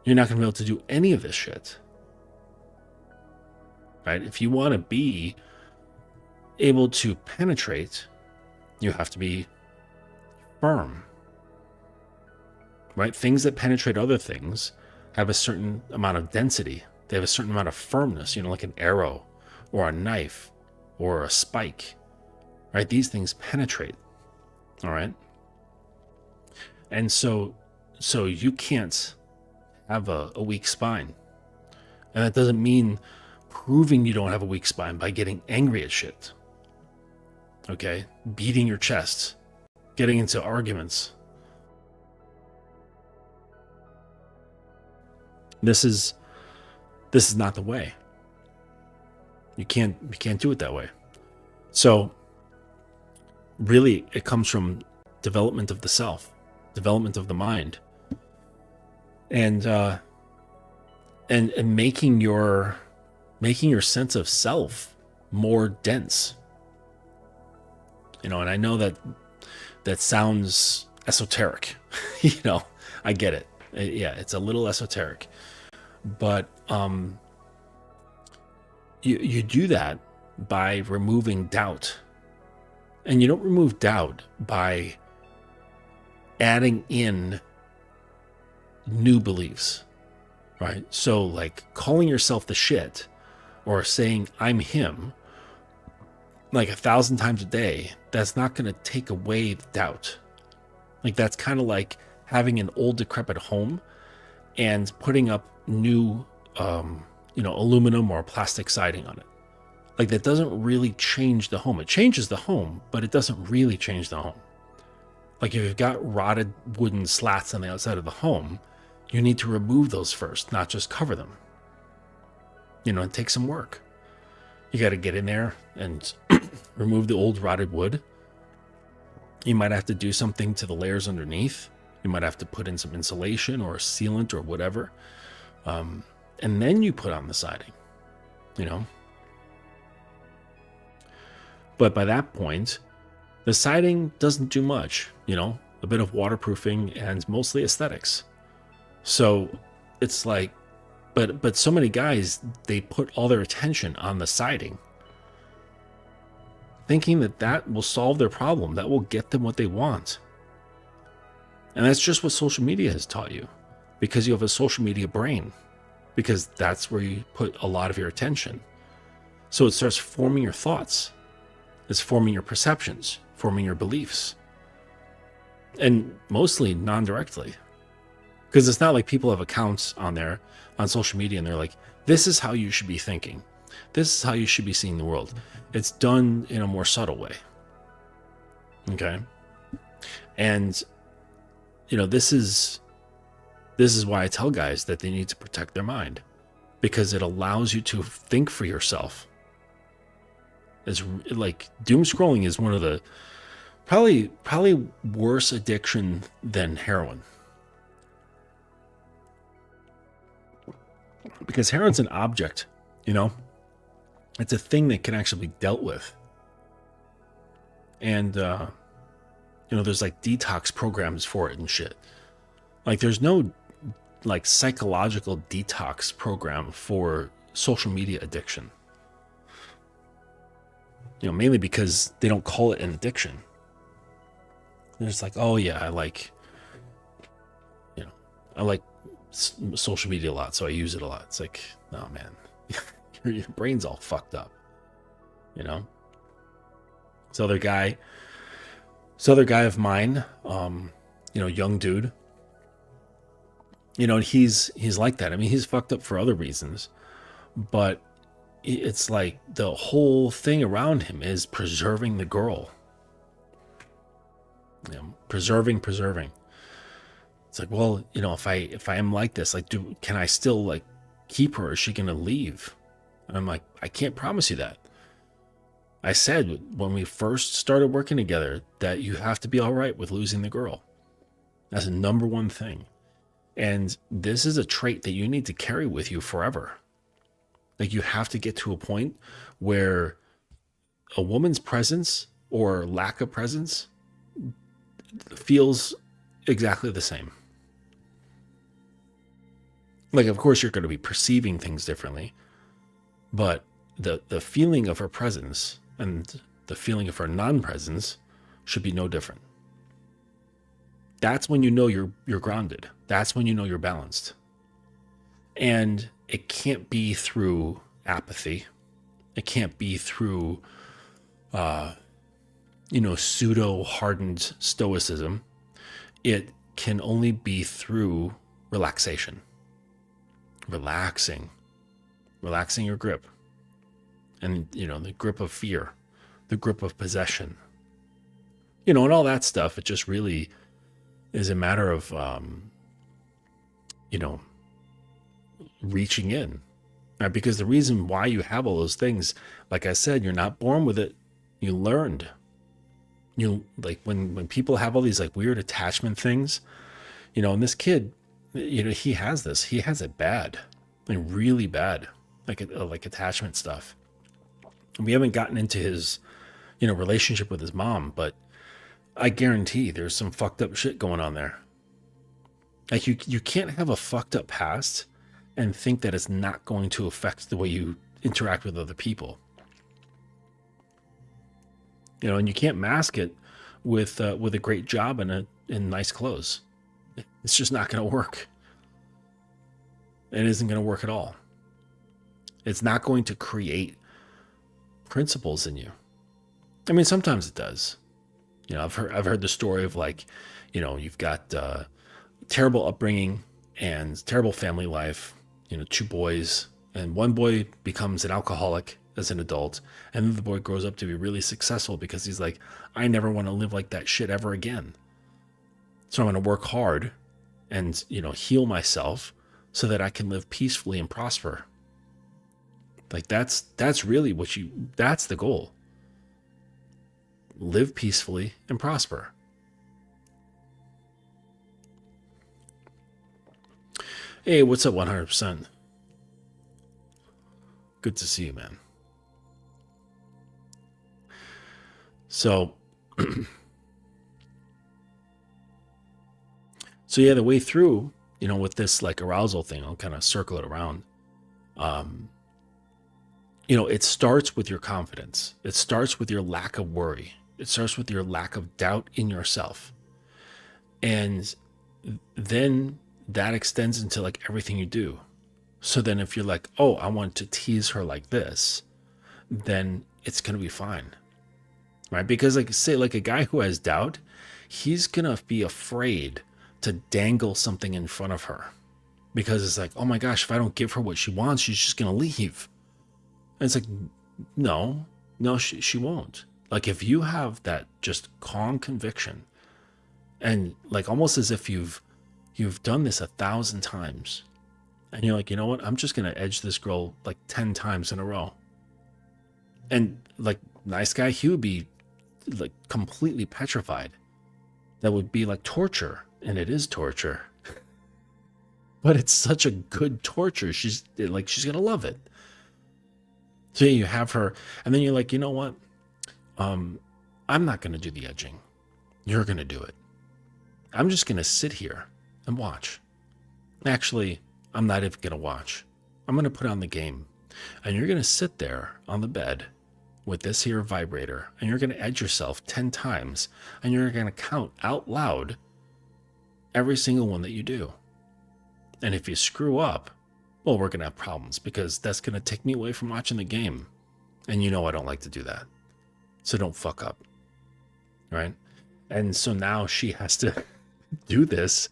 You're not going to be able to do any of this shit. Right? If you want to be able to penetrate, you have to be firm. Right? Things that penetrate other things have a certain amount of density. They have a certain amount of firmness, like an arrow or a knife or a spike. Right? These things penetrate. All right? And so you can't have a weak spine. And that doesn't mean proving you don't have a weak spine by getting angry at shit. Okay? Beating your chest, getting into arguments. This is not the way. You can't do it that way. So really it comes from development of the self, development of the mind, and making your sense of self more dense. And I know that sounds esoteric. I get it. Yeah, it's a little esoteric. But you do that by removing doubt. And you don't remove doubt by adding in new beliefs, right? So like calling yourself the shit or saying I'm him like 1,000 times a day, that's not going to take away the doubt. Like that's kind of like having an old decrepit home and putting up new, aluminum or plastic siding on it. Like that doesn't really change the home. It changes the home, but it doesn't really change the home. Like if you've got rotted wooden slats on the outside of the home, you need to remove those first, not just cover them. It takes some work. You got to get in there and remove the old rotted wood. You might have to do something to the layers underneath. You might have to put in some insulation or a sealant or whatever. And then you put on the siding, But by that point, the siding doesn't do much, a bit of waterproofing and mostly aesthetics. So it's like, but so many guys, they put all their attention on the siding, thinking that will solve their problem, that will get them what they want. And that's just what social media has taught you, because you have a social media brain, because that's where you put a lot of your attention. So it starts forming your thoughts. It's forming your perceptions, forming your beliefs. And mostly non-directly. Because it's not like people have accounts on there, on social media, and they're like, this is how you should be thinking. This is how you should be seeing the world. It's done in a more subtle way. Okay? And, this is why I tell guys that they need to protect their mind. Because it allows you to think for yourself. It's like doom scrolling is one of the probably worse addiction than heroin. Because heroin's an object, it's a thing that can actually be dealt with. And, there's like detox programs for it and shit. Like there's no like psychological detox program for social media addiction. Mainly because they don't call it an addiction. They're just like, oh yeah, I like social media a lot, so I use it a lot. It's like, no man, your brain's all fucked up. This other guy of mine, young dude, and he's like that. I mean, he's fucked up for other reasons, but it's like the whole thing around him is preserving the girl. Preserving. It's like, well, if I am like this, like, can I still like keep her? Or is she gonna leave? And I'm like, I can't promise you that. I said when we first started working together that you have to be all right with losing the girl. That's the number one thing. And this is a trait that you need to carry with you forever. Like, you have to get to a point where a woman's presence or lack of presence feels exactly the same. Like, of course, you're going to be perceiving things differently, but the feeling of her presence and the feeling of her non-presence should be no different. That's when you know you're grounded. That's when you know you're balanced. And it can't be through apathy. It can't be through, pseudo hardened stoicism. It can only be through relaxation. Relaxing your grip. And, the grip of fear, the grip of possession, and all that stuff. It just really is a matter of, reaching in, right? Because the reason why you have all those things, like I said, you're not born with it. You learned. Like when people have all these like weird attachment things, and this kid, he has it bad, like really bad, like attachment stuff. And we haven't gotten into his, relationship with his mom, but I guarantee there's some fucked up shit going on there. Like you can't have a fucked up past and think that it's not going to affect the way you interact with other people. And you can't mask it with a great job and nice clothes. It's just not going to work. It isn't going to work at all. It's not going to create principles in you. I mean, sometimes it does. I've heard the story of like, you've got terrible upbringing and terrible family life. 2 boys, and one boy becomes an alcoholic as an adult, and then the boy grows up to be really successful because he's like, I never want to live like that shit ever again. So I'm going to work hard and, heal myself so that I can live peacefully and prosper. Like that's really that's the goal. Live peacefully and prosper. Hey, what's up, 100%? Good to see you, man. So, yeah, the way through, with this like arousal thing, I'll kind of circle it around. It starts with your confidence. It starts with your lack of worry. It starts with your lack of doubt in yourself. And then that extends into like everything you do. So then if you're like, oh, I want to tease her like this, then it's going to be fine. Right? Because like, say like a guy who has doubt, he's going to be afraid to dangle something in front of her because it's like, oh my gosh, if I don't give her what she wants, she's just going to leave. And it's like, no, she won't. Like if you have that just calm conviction and like almost as if you've done this 1,000 times and you're like, you know what? I'm just going to edge this girl like 10 times in a row. And like nice guy, he would be like completely petrified. That would be like torture. And it is torture, but it's such a good torture. She's going to love it. So you have her and then you're like, you know what? I'm I'm not going to do the edging. You're going to do it. I'm just going to sit here and watch. Actually, I'm not even going to watch. I'm going to put on the game. And you're going to sit there on the bed with this here vibrator, and you're going to edge yourself 10 times, and you're going to count out loud every single one that you do. And if you screw up, well, we're going to have problems, because that's going to take me away from watching the game. And you know I don't like to do that. So don't fuck up. Right? And so now she has to do this,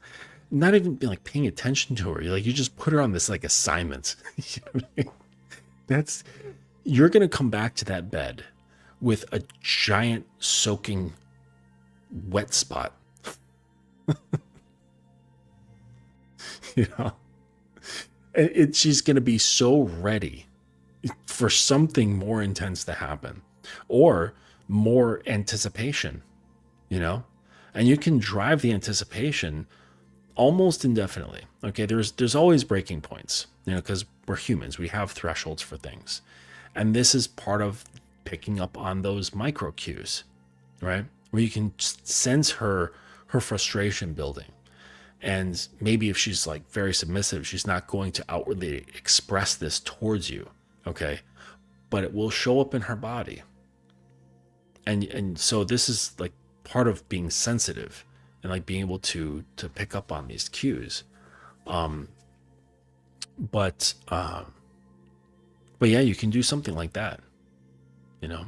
not even be like paying attention to her. You just put her on this like assignment. You know what I mean? You're going to come back to that bed with a giant soaking wet spot. You know, she's going to be so ready for something more intense to happen, or more anticipation, you know, and you can drive the anticipation almost indefinitely. Okay. There's always breaking points, you know, because we're humans, we have thresholds for things. And this is part of picking up on those micro cues, right? Where you can sense her frustration building. And maybe if she's like very submissive, she's not going to outwardly express this towards you, okay? But it will show up in her body. And so this is like part of being sensitive and like being able to pick up on these cues. But yeah, you can do something like that, you know?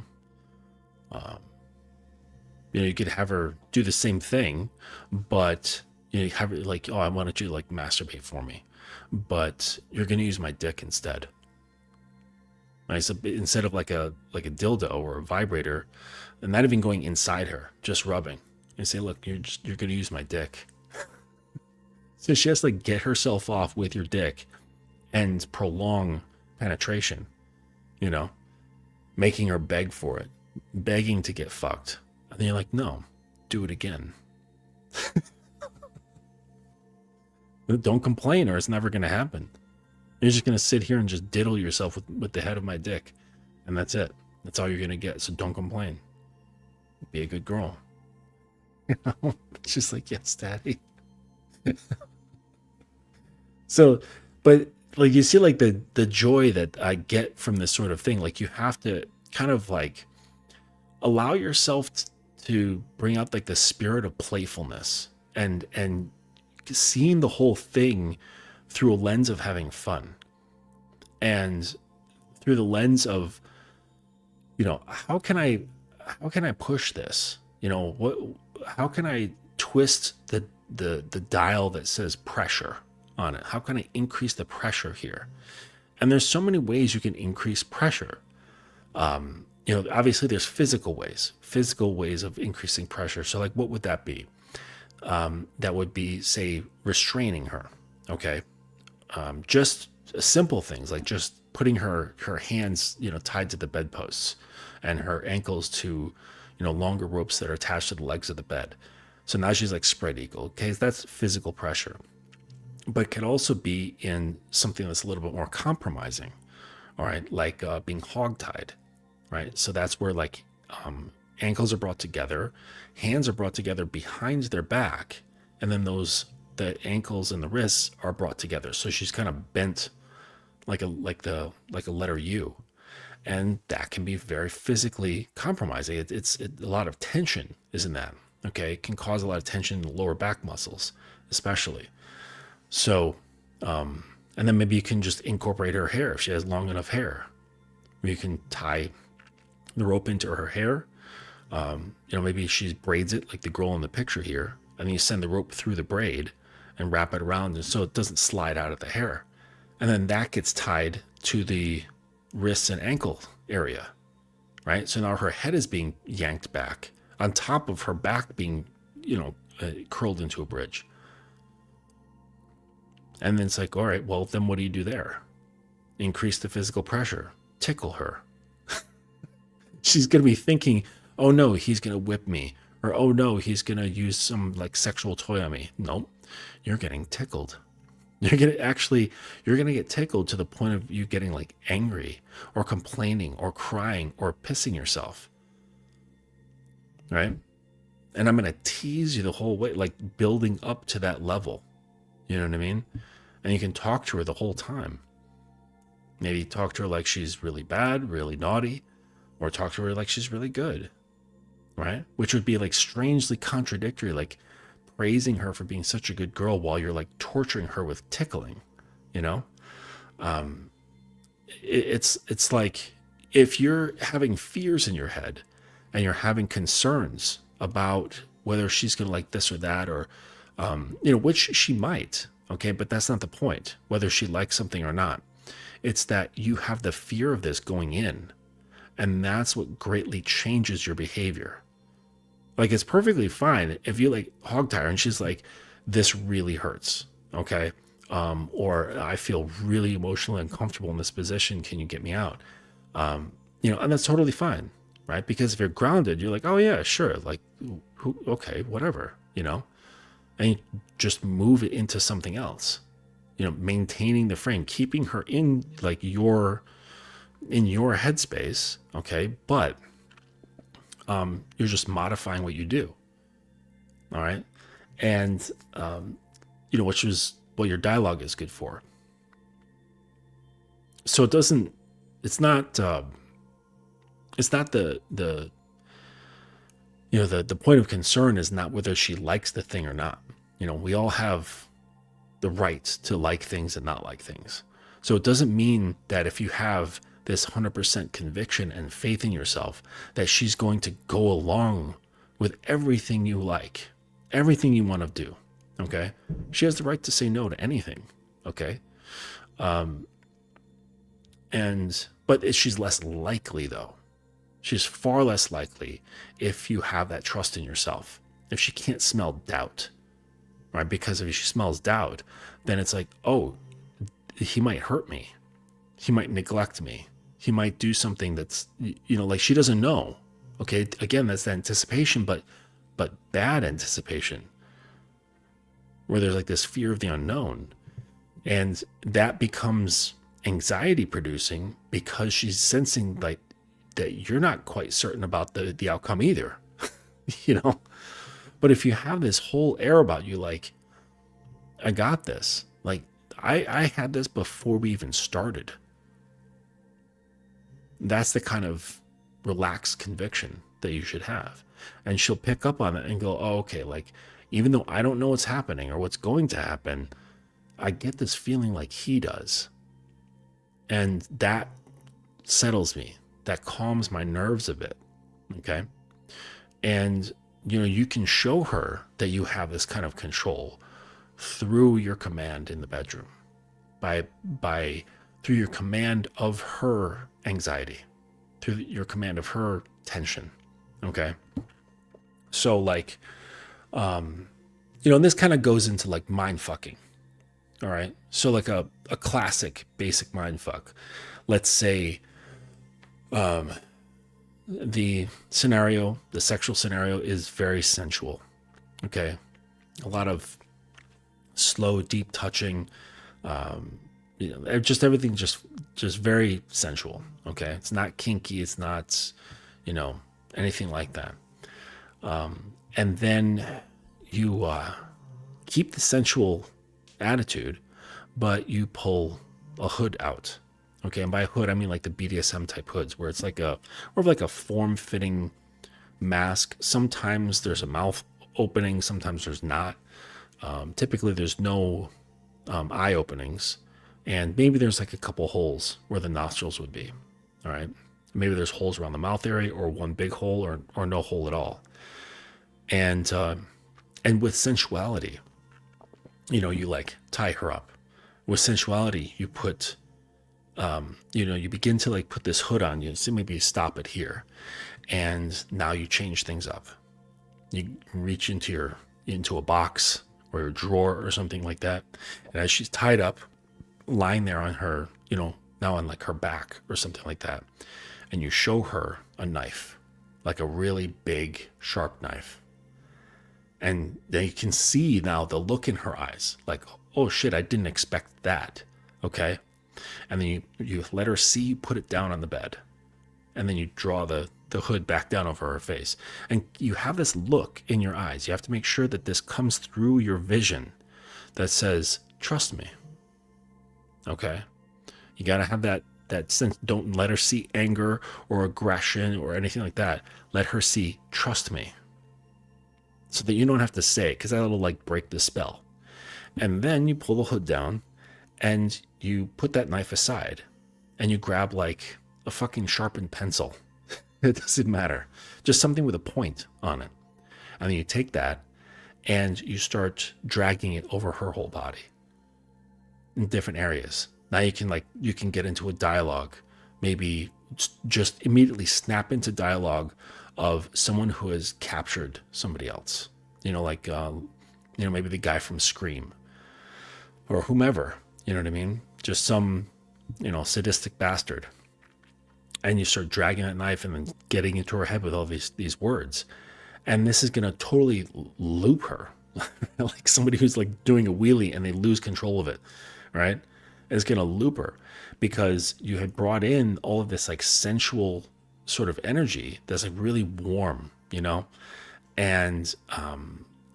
You could have her do the same thing, but you have it like, oh, I wanted you to like masturbate for me, but you're going to use my dick instead. Right? So instead of like a dildo or a vibrator, and not even going inside her, just rubbing, and say, look, you're going to use my dick. So she has to like get herself off with your dick and prolong penetration, you know, making her beg for it, begging to get fucked. And then you're like, no, do it again. Don't complain, or it's never going to happen. You're just going to sit here and just diddle yourself with the head of my dick. And that's it. That's all you're going to get. So don't complain. Be a good girl. You know? It's just like, yes, daddy. So, but like, you see like the joy that I get from this sort of thing. Like, you have to kind of like allow yourself to bring out like the spirit of playfulness and seeing the whole thing through a lens of having fun, and through the lens of, you know, how can I push this? You know, how can I twist the dial that says pressure on it? How can I increase the pressure here? And there's so many ways you can increase pressure. You know, obviously there's physical ways of increasing pressure. So like, what would that be? That would be, say, restraining her. Okay. Just simple things like just putting her hands, you know, tied to the bedposts, and her ankles to, you know, longer ropes that are attached to the legs of the bed. So now she's like spread eagle. Okay. That's physical pressure, but it can also be in something that's a little bit more compromising. All right. Like, being hogtied. Right. So that's where like, ankles are brought together, hands are brought together behind their back, and then the ankles and the wrists are brought together. So she's kind of bent like a letter U, and that can be very physically compromising. It's a lot of tension is in that. Okay, it can cause a lot of tension in the lower back muscles, especially. So, and then maybe you can just incorporate her hair if she has long enough hair. You can tie the rope into her hair. You know, maybe she braids it like the girl in the picture here, and then you send the rope through the braid and wrap it around, and so it doesn't slide out of the hair. And then that gets tied to the wrists and ankle area, right? So now her head is being yanked back on top of her back being, you know, curled into a bridge. And then it's like, all right, well, then what do you do there? Increase the physical pressure, tickle her. She's going to be thinking, oh no, he's going to whip me. Or, oh no, he's going to use some like sexual toy on me. Nope. You're getting tickled. You're going to get tickled to the point of you getting like angry or complaining or crying or pissing yourself. right? And I'm going to tease you the whole way, like building up to that level. You know what I mean? And you can talk to her the whole time. Maybe talk to her like she's really bad, really naughty, or talk to her like she's really good, right? Which would be like strangely contradictory, like praising her for being such a good girl while you're like torturing her with tickling, you know? It's like if you're having fears in your head and you're having concerns about whether she's going to like this or that, or, which she might, okay, but that's not the point, whether she likes something or not. It's that you have the fear of this going in, and that's what greatly changes your behavior. Like, it's perfectly fine if you like hog tie her and she's like, this really hurts, okay? Or I feel really emotionally uncomfortable in this position. Can you get me out? And that's totally fine, right? Because if you're grounded, you're like, oh yeah, sure. Like, okay, whatever, and you just move it into something else, maintaining the frame, keeping her in like your headspace. Okay. But, you're just modifying what you do. All right. And, which is what your dialogue is good for. So it's not the point of concern is not whether she likes the thing or not. We all have the right to like things and not like things. So it doesn't mean that if you have this 100% conviction and faith in yourself, that she's going to go along with everything you like, everything you want to do. Okay. She has the right to say no to anything. Okay. But she's less likely though. She's far less likely if you have that trust in yourself, if she can't smell doubt, right? Because if she smells doubt, then it's like, oh, he might hurt me. He might neglect me. He might do something that's, like she doesn't know. Okay. Again, that's the anticipation, but bad anticipation, where there's like this fear of the unknown, and that becomes anxiety producing because she's sensing like that you're not quite certain about the outcome either. But if you have this whole air about you, like, I got this, like I had this before we even started, that's the kind of relaxed conviction that you should have. And she'll pick up on it and go, oh, okay, like, even though I don't know what's happening or what's going to happen, I get this feeling like he does. And that settles me. That calms my nerves a bit. Okay. And, you can show her that you have this kind of control through your command in the bedroom, through your command of her anxiety, through your command of her tension. Okay. So like, and this kind of goes into like mind fucking. All right. So like a classic basic mind fuck. Let's say, the sexual scenario is very sensual. Okay. A lot of slow, deep touching, just everything just very sensual. Okay. It's not kinky. It's not, anything like that. And then you, keep the sensual attitude, but you pull a hood out. Okay. And by hood, I mean like the BDSM type hoods, where it's like more of like a form-fitting mask. Sometimes there's a mouth opening, sometimes there's not. Typically there's no eye openings, and maybe there's like a couple holes where the nostrils would be. All right. Maybe there's holes around the mouth area, or one big hole, or no hole at all. And with sensuality, you like tie her up. With sensuality, you put, you begin to like put this hood on you. So maybe you stop it here, and now you change things up. You reach into a box or your drawer or something like that. And as she's tied up, lying there on her, now on like her back or something like that, and you show her a knife, like a really big, sharp knife. And they can see now the look in her eyes, like, oh shit, I didn't expect that. Okay. And then you let her see you put it down on the bed. And then you draw the the hood back down over her face. And you have this look in your eyes. You have to make sure that this comes through your vision that says, trust me. Okay? You got to have that sense. Don't let her see anger or aggression or anything like that. Let her see, trust me. So that you don't have to say it, because that'll like break the spell. And then you pull the hood down and you put that knife aside and you grab like a fucking sharpened pencil. It doesn't matter. Just something with a point on it. And then you take that and you start dragging it over her whole body in different areas. Now you can get into a dialogue, maybe just immediately snap into dialogue of someone who has captured somebody else. Like, maybe the guy from Scream or whomever, you know what I mean? Just some, sadistic bastard. And you start dragging that knife and then getting into her head with all these words. And this is going to totally loop her. Like somebody who's like doing a wheelie and they lose control of it, right? It's going to loop her because you had brought in all of this like sensual sort of energy that's like really warm, and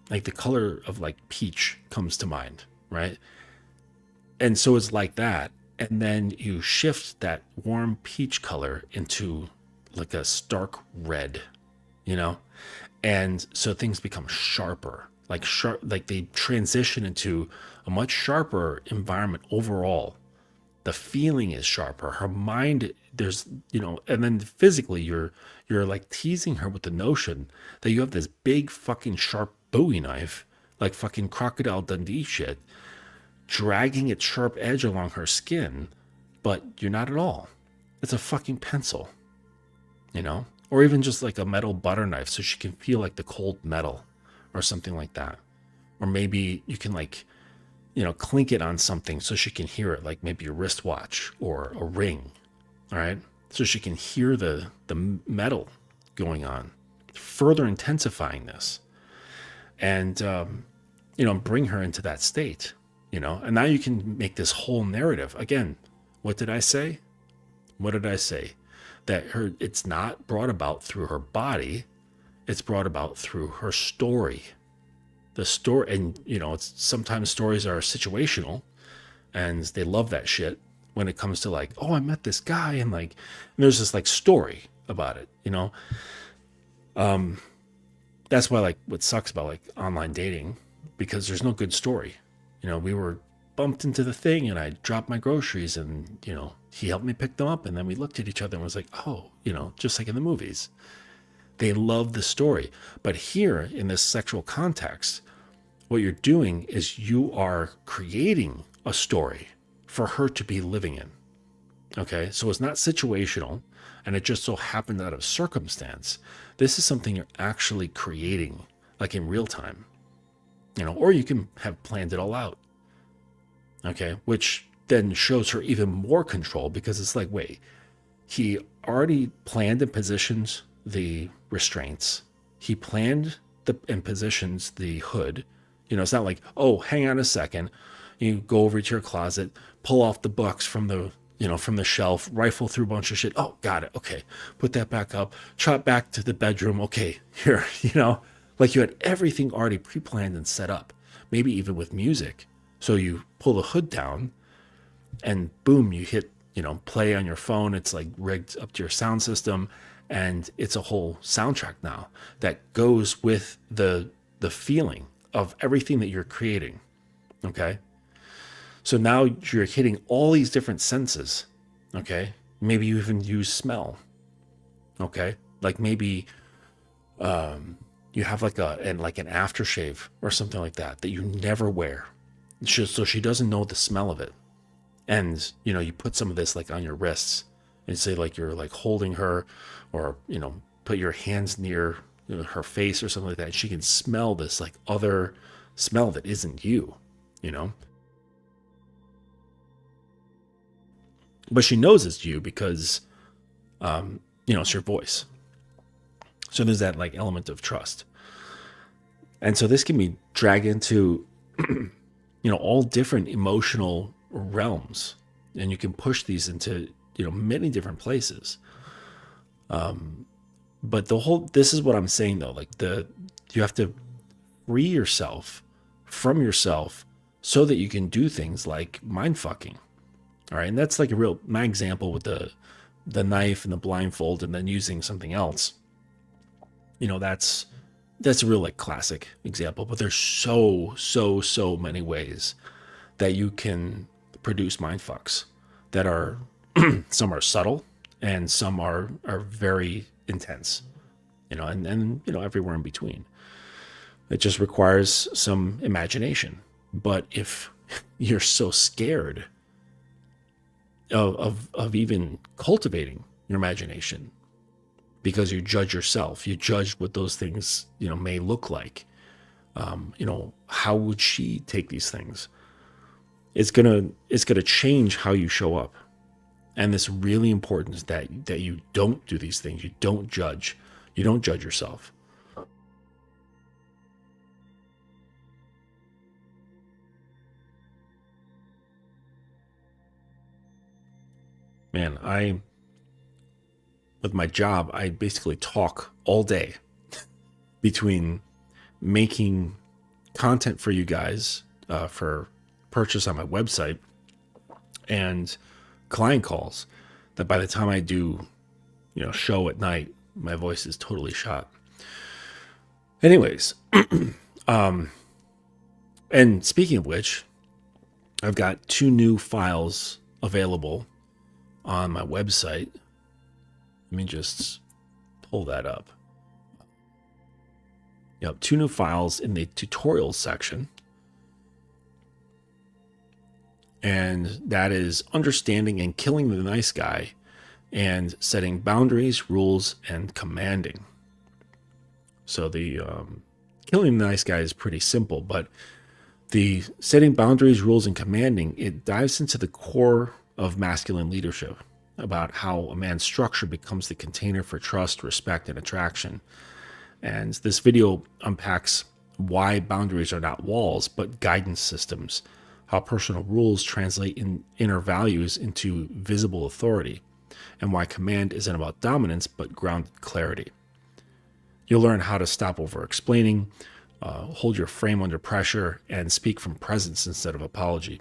like the color of like peach comes to mind, right? And so it's like that. And then you shift that warm peach color into like a stark red, and so things become sharper, like they transition into a much sharper environment overall. The feeling is sharper. Her mind, there's, and then physically you're like teasing her with the notion that you have this big fucking sharp Bowie knife, like fucking Crocodile Dundee shit, dragging its sharp edge along her skin, but you're not at all. It's a fucking pencil, or even just like a metal butter knife so she can feel like the cold metal or something like that. Or maybe you can like, clink it on something so she can hear it, like maybe a wristwatch or a ring, all right? So she can hear the metal going on, further intensifying this. And, bring her into that state, and now you can make this whole narrative. Again, what did I say? That it's not brought about through her body, it's brought about through her story. The story, and it's sometimes stories are situational, and they love that shit when it comes to like, oh, I met this guy, and like, and there's this like story about it, That's why like what sucks about like online dating, because there's no good story. We were bumped into the thing and I dropped my groceries and, he helped me pick them up, and then we looked at each other and was like, oh, just like in the movies. They love the story. But here in this sexual context, what you're doing is you are creating a story for her to be living in. Okay, so it's not situational and it just so happened out of circumstance. This is something you're actually creating, like in real time, or you can have planned it all out. Okay, which then shows her even more control, because it's like, wait, he already planned and positions the restraints. He planned and positions the hood. It's not like, oh, hang on a second. You go over to your closet, pull off the books from the shelf, rifle through a bunch of shit. Oh, got it. Okay. Put that back up, trot back to the bedroom. Okay, here, like you had everything already pre-planned and set up, maybe even with music. So you pull the hood down and boom, you hit, play on your phone. It's like rigged up to your sound system, and it's a whole soundtrack now that goes with the feeling of everything that you're creating. Okay. So now you're hitting all these different senses. Okay. Maybe you even use smell. Okay. Like maybe, you have like an aftershave or something like that you never wear. So she doesn't know the smell of it. And, you put some of this like on your wrists and say like you're like holding her, or, put your hands near her face or something like that. And she can smell this like other smell that isn't you, But she knows it's you because, it's your voice. So there's that like element of trust. And so this can be dragged into, all different emotional realms, and you can push these into, many different places. But this is what I'm saying though, like you have to free yourself from yourself so that you can do things like mind fucking. All right. And that's like my example with the knife and the blindfold and then using something else. That's a real like classic example, but there's so many ways that you can produce mind fucks that are some are subtle and some are very intense, and everywhere in between. It just requires some imagination. But if you're so scared of even cultivating your imagination because you judge yourself, you judge what those things may look like, how would she take these things? It's gonna change how you show up. And it's really important that you don't do these things. You don't judge yourself. Man, with my job, I basically talk all day between making content for you guys for purchase on my website and client calls, that by the time I do, show at night, my voice is totally shot. Anyways, and speaking of which, I've got 2 new files available on my website. Let me just pull that up. 2 new files in the tutorials section. And that is understanding and killing the nice guy and setting boundaries, rules, and commanding. So the killing the nice guy is pretty simple, but the setting boundaries, rules, and commanding, it dives into the core of masculine leadership, about how a man's structure becomes the container for trust, respect, and attraction. And this video unpacks why boundaries are not walls, but guidance systems, how personal rules translate in inner values into visible authority, and why command isn't about dominance, but grounded clarity. You'll learn how to stop over-explaining, hold your frame under pressure, and speak from presence instead of apology.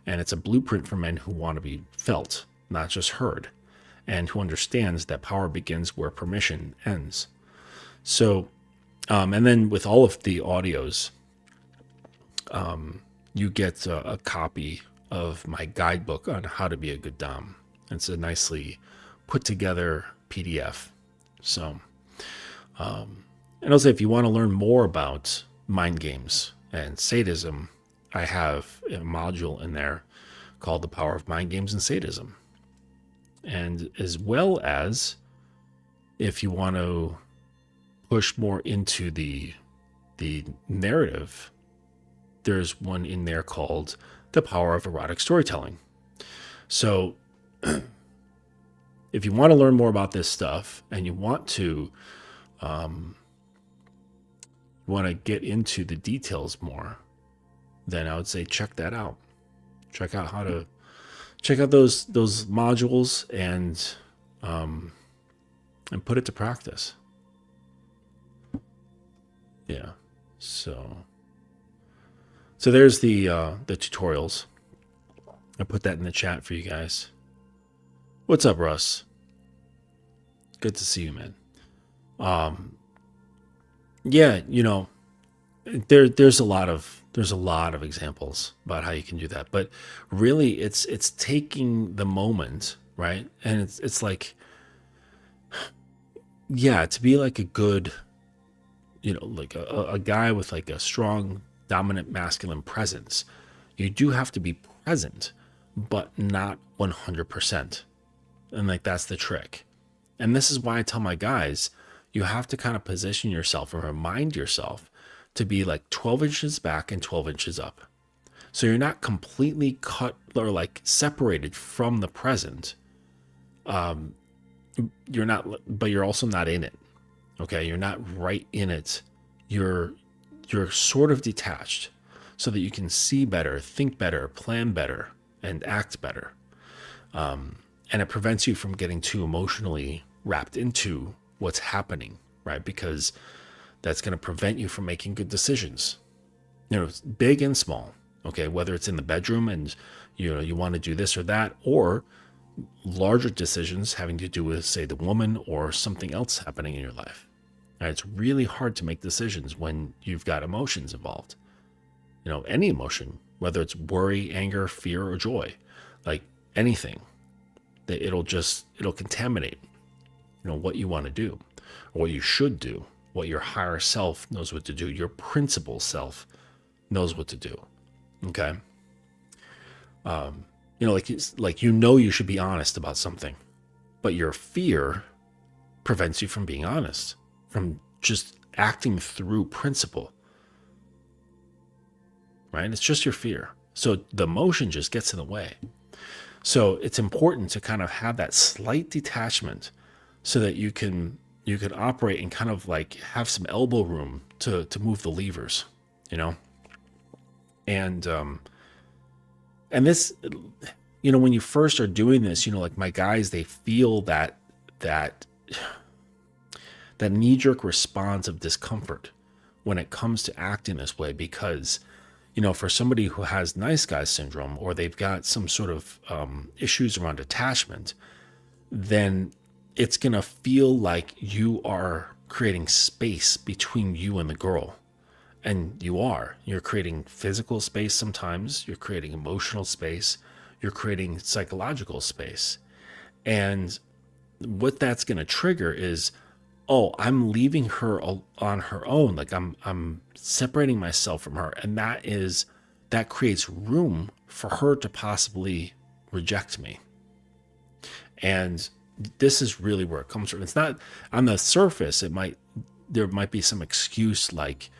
And it's a blueprint for men who want to be felt, not just heard, and who understands that power begins where permission ends. So, and then with all of the audios, you get a copy of my guidebook on how to be a good dom. It's a nicely put together PDF. So, and also if you want to learn more about mind games and sadism, I have a module in there called The Power of Mind Games and Sadism. And as well as if you want to push more into the narrative, there's one in there called The Power of Erotic Storytelling. So if you want to learn more about this stuff and you want to get into the details more, then I would say check that out. Check out those modules and put it to practice. Yeah. So there's the tutorials. I put that in the chat for you guys. What's up, Russ? Good to see you, man. Yeah, there's a lot of examples about how you can do that, but really it's taking the moment, right? And it's like, yeah, to be like a good, like a guy with like a strong dominant masculine presence, you do have to be present, but not 100%. And like, that's the trick. And this is why I tell my guys, you have to kind of position yourself and remind yourself to be like 12 inches back and 12 inches up. So you're not completely cut or like separated from the present. You're not, but you're also not in it. Okay. You're not right in it. You're sort of detached so that you can see better, think better, plan better, and act better. And it prevents you from getting too emotionally wrapped into what's happening, right? Because that's going to prevent you from making good decisions, big and small. Okay, whether it's in the bedroom and you want to do this or that, or larger decisions having to do with, say, the woman or something else happening in your life. Right? It's really hard to make decisions when you've got emotions involved. Any emotion, whether it's worry, anger, fear, or joy, like anything, that it'll contaminate, what you want to do, or what you should do, what your higher self knows what to do, your principal self knows what to do. Okay. You should be honest about something, but your fear prevents you from being honest, from just acting through principle. Right? It's just your fear. So the emotion just gets in the way. So it's important to kind of have that slight detachment so that you can operate and kind of like have some elbow room to move the levers, And this, when you first are doing this, like my guys, they feel that knee-jerk response of discomfort when it comes to acting this way, because for somebody who has nice guy syndrome, or they've got some sort of issues around attachment, then it's going to feel like you are creating space between you and the girl. And you're creating physical space sometimes, you're creating emotional space, you're creating psychological space. And what that's going to trigger is, oh, I'm leaving her on her own. Like I'm separating myself from her. And that creates room for her to possibly reject me. And this is really where it comes from. It's not on the surface. There might be some excuse like,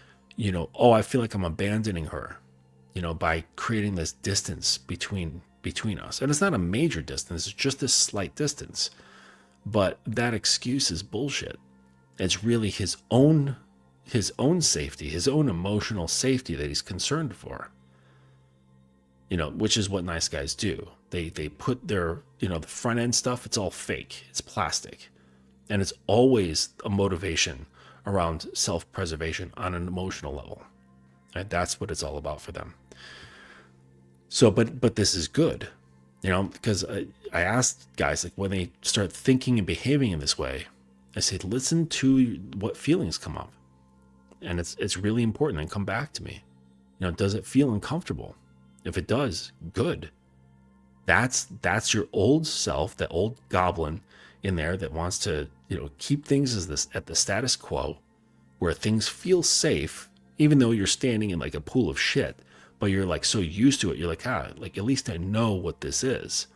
oh, I feel like I'm abandoning her, by creating this distance between us. And it's not a major distance. It's just this slight distance. But that excuse is bullshit. It's really his own safety, his own emotional safety that he's concerned for. Which is what nice guys do. They put their, the front end stuff, it's all fake. It's plastic. And it's always a motivation around self-preservation on an emotional level. And that's what it's all about for them. So, but this is good, because I asked guys, like, when they start thinking and behaving in this way, I said, listen to what feelings come up. And it's really important, and come back to me. Does it feel uncomfortable? If it does, good. That's your old self, that old goblin in there that wants to, keep things at the status quo, where things feel safe, even though you're standing in like a pool of shit, but you're like so used to it. You're like, like at least I know what this is.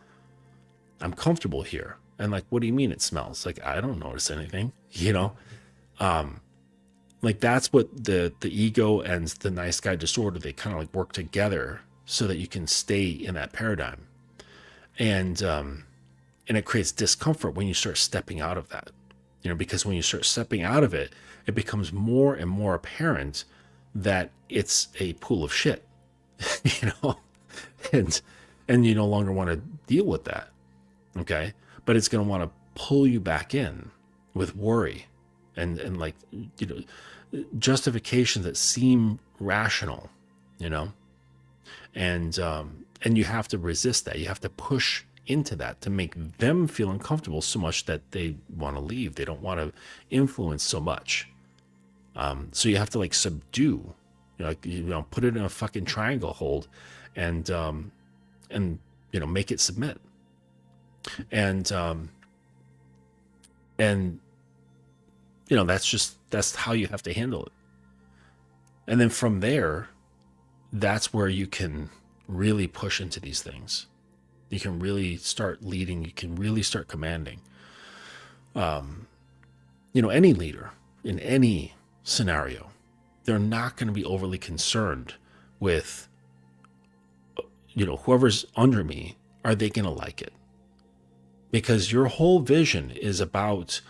I'm comfortable here. And like, what do you mean it smells? Like, I don't notice anything, like that's what the ego and the nice guy disorder, they kind of like work together so that you can stay in that paradigm. And it creates discomfort when you start stepping out of that, because when you start stepping out of it, it becomes more and more apparent that it's a pool of shit, and you no longer want to deal with that. Okay. But it's going to want to pull you back in with worry and like, justifications that seem rational, and you have to resist that. You have to push into that to make them feel uncomfortable so much that they want to leave. They don't want to influence so much. So you have to like subdue, put it in a fucking triangle hold and make it submit. And that's how you have to handle it. And then from there, that's where you can really push into these things. You can really start leading. You can really start commanding. Any leader in any scenario, they're not going to be overly concerned with, whoever's under me, are they going to like it? Because your whole vision is about,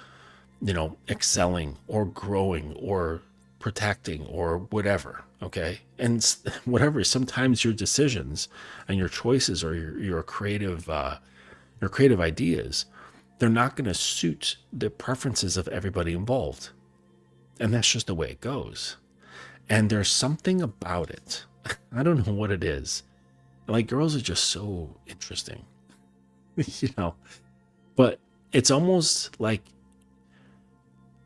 excelling or growing or protecting or whatever. Okay. And whatever, sometimes your decisions and your choices or your creative ideas, they're not going to suit the preferences of everybody involved. And that's just the way it goes. And there's something about it. I don't know what it is. Like, girls are just so interesting, but it's almost like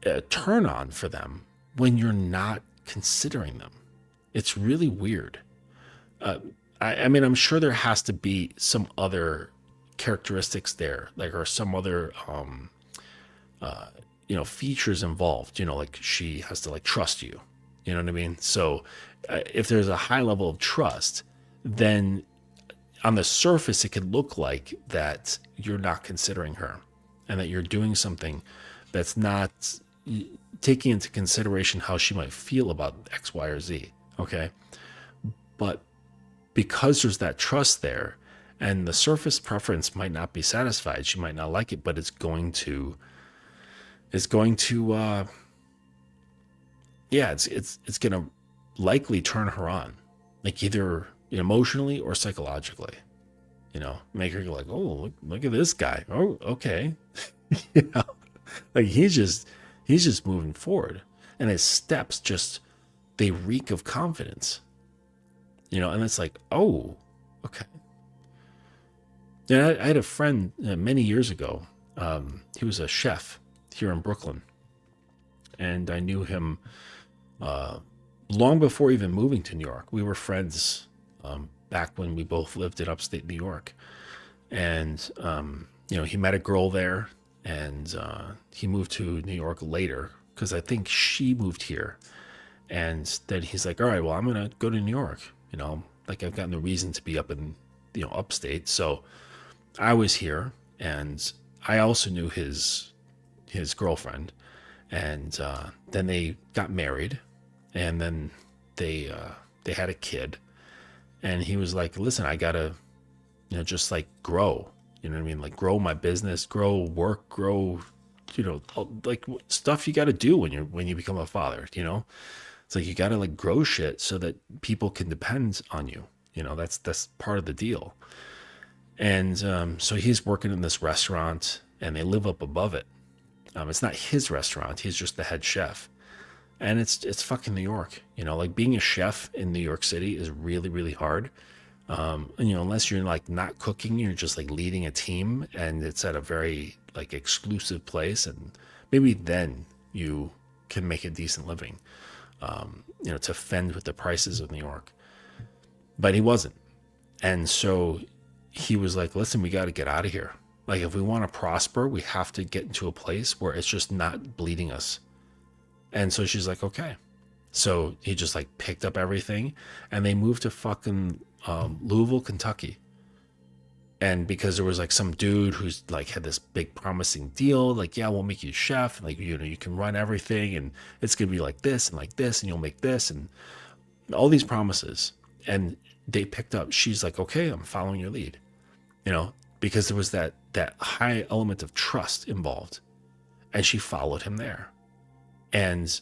a turn on for them when you're not considering them. It's really weird. I mean, I'm sure there has to be some other characteristics there, like, or some other, features involved, like she has to like trust you, you know what I mean? So if there's a high level of trust, then on the surface, it could look like that you're not considering her and that you're doing something that's not taking into consideration how she might feel about X, Y, or Z. Okay. But because there's that trust there and the surface preference might not be satisfied, she might not like it, but it's going to it's going to likely turn her on, like either emotionally or psychologically, make her go like, oh, look at this guy. Oh, okay. Like he's just moving forward, and his steps they reek of confidence, and it's like, oh, okay. Yeah, I had a friend many years ago. He was a chef here in Brooklyn, and I knew him long before even moving to New York. We were friends back when we both lived in upstate New York, and he met a girl there, and he moved to New York later because I think she moved here, and then he's like, all right, well, I'm gonna go to New York. Like I've got no reason to be up in upstate, so I was here, and I also knew his girlfriend, and then they got married, and then they had a kid, and he was like, listen, I gotta just like grow, like grow my business, grow work, grow like stuff you got to do when you become a father. It's like you got to like grow shit so that people can depend on you. That's part of the deal. And so he's working in this restaurant, and they live up above it. It's not his restaurant. He's just the head chef. And it's fucking New York. Like being a chef in New York City is really, really hard. Unless you're like not cooking, you're just like leading a team, and it's at a very like exclusive place. And maybe then you can make a decent living, to fend with the prices of New York. But he wasn't. And so he was like, listen, we got to get out of here. Like, if we want to prosper, we have to get into a place where it's just not bleeding us. And so she's like, okay. So he just like picked up everything, and they moved to fucking Louisville, Kentucky. And because there was like some dude who's like had this big promising deal, like, yeah, we'll make you chef, and like, you can run everything, and it's gonna be like this, and you'll make this, and all these promises. And they picked up, she's like, okay, I'm following your lead, because there was that high element of trust involved, and she followed him there. And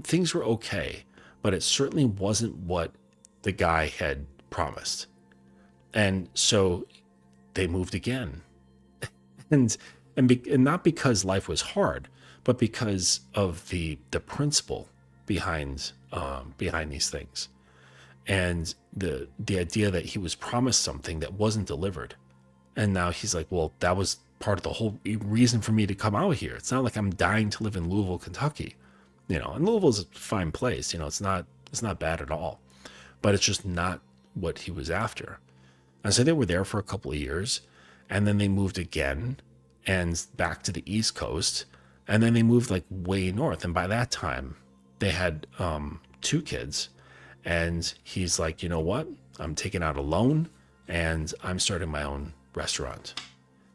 things were okay, but it certainly wasn't what the guy had promised. And so they moved again, and not because life was hard, but because of the principle behind these things, and the idea that he was promised something that wasn't delivered. And now he's like, well, that was part of the whole reason for me to come out here. It's not like I'm dying to live in Louisville, Kentucky, and Louisville's a fine place. It's not bad at all, but it's just not what he was after. And so they were there for a couple of years, and then they moved again and back to the East Coast. And then they moved like way north. And by that time they had 2 kids, and he's like, you know what? I'm taking out a loan, and I'm starting my own restaurant.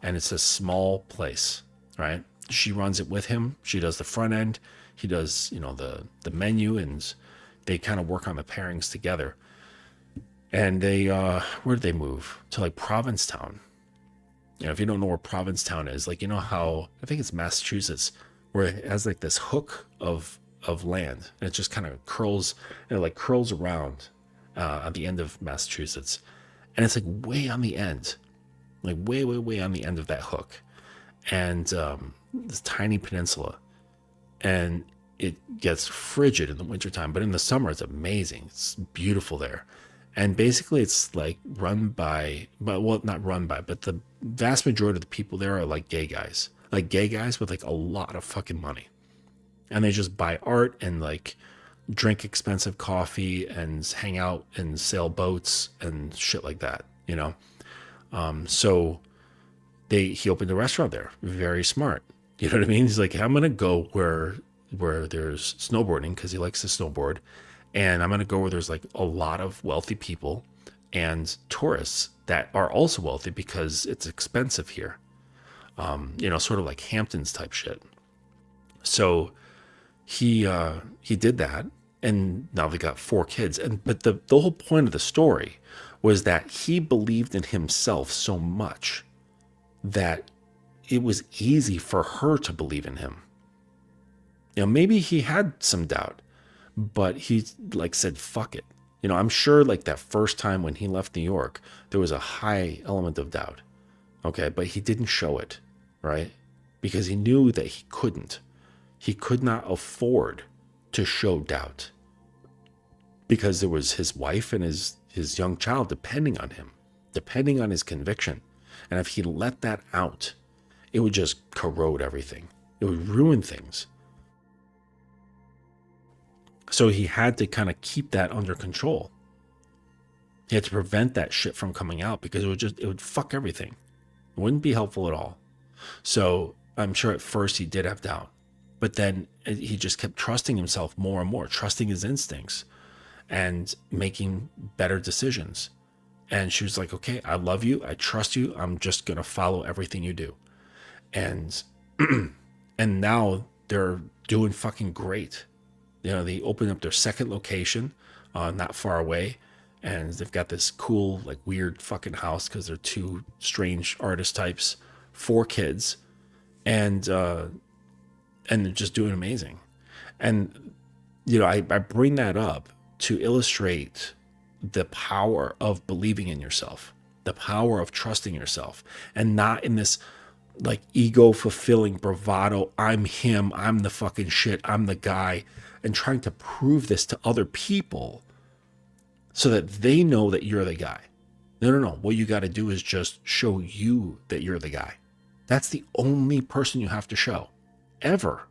And it's a small place, right? She runs it with him. She does the front end. He does, the menu, and they kind of work on the pairings together. And they, where did they move? To like Provincetown. If you don't know where Provincetown is, like, how, I think it's Massachusetts, where it has like this hook of land, and it just kind of curls around at the end of Massachusetts. And it's like way on the end, like way on the end of that hook. and this tiny peninsula, and it gets frigid in the wintertime, but in the summer it's amazing. It's beautiful there. And basically it's like run by, but well, not run by, but the vast majority of the people there are like gay guys with like a lot of fucking money. And they just buy art and like drink expensive coffee and hang out and sail boats and shit like that, you know? So he opened a restaurant there. Very smart. You know what I mean? He's like, I'm going to go where there's snowboarding, because he likes to snowboard. And I'm going to go where there's like a lot of wealthy people and tourists that are also wealthy, because it's expensive here. You know, sort of like Hamptons type shit. So he did that, and now they got 4 kids. But the whole point of the story was that he believed in himself so much that it was easy for her to believe in him. You know, maybe he had some doubt, but he like said, fuck it. You know, I'm sure like that first time when he left New York, there was a high element of doubt. Okay. But he didn't show it, right? Because he knew that he couldn't. He could not afford to show doubt, because there was his wife and his young child depending on him, depending on his conviction. And if he let that out, it would just corrode everything. It would ruin things. So he had to kind of keep that under control. He had to prevent that shit from coming out, because it would fuck everything. It wouldn't be helpful at all. So I'm sure at first he did have doubt, but then he just kept trusting himself more and more, trusting his instincts and making better decisions. And she was like, okay, I love you. I trust you. I'm just going to follow everything you do. And, and now they're doing fucking great. You know, they opened up their second location, not far away. And they've got this cool, like weird fucking house, because they're 2 strange artist types, 4 kids, and they're just doing amazing. And, you know, I bring that up to illustrate the power of believing in yourself, the power of trusting yourself, and not in this like ego fulfilling bravado. I'm him. I'm the fucking shit. I'm the guy. And trying to prove this to other people so that they know that you're the guy. No. What you got to do is just show you that you're the guy. That's the only person you have to show. Ever.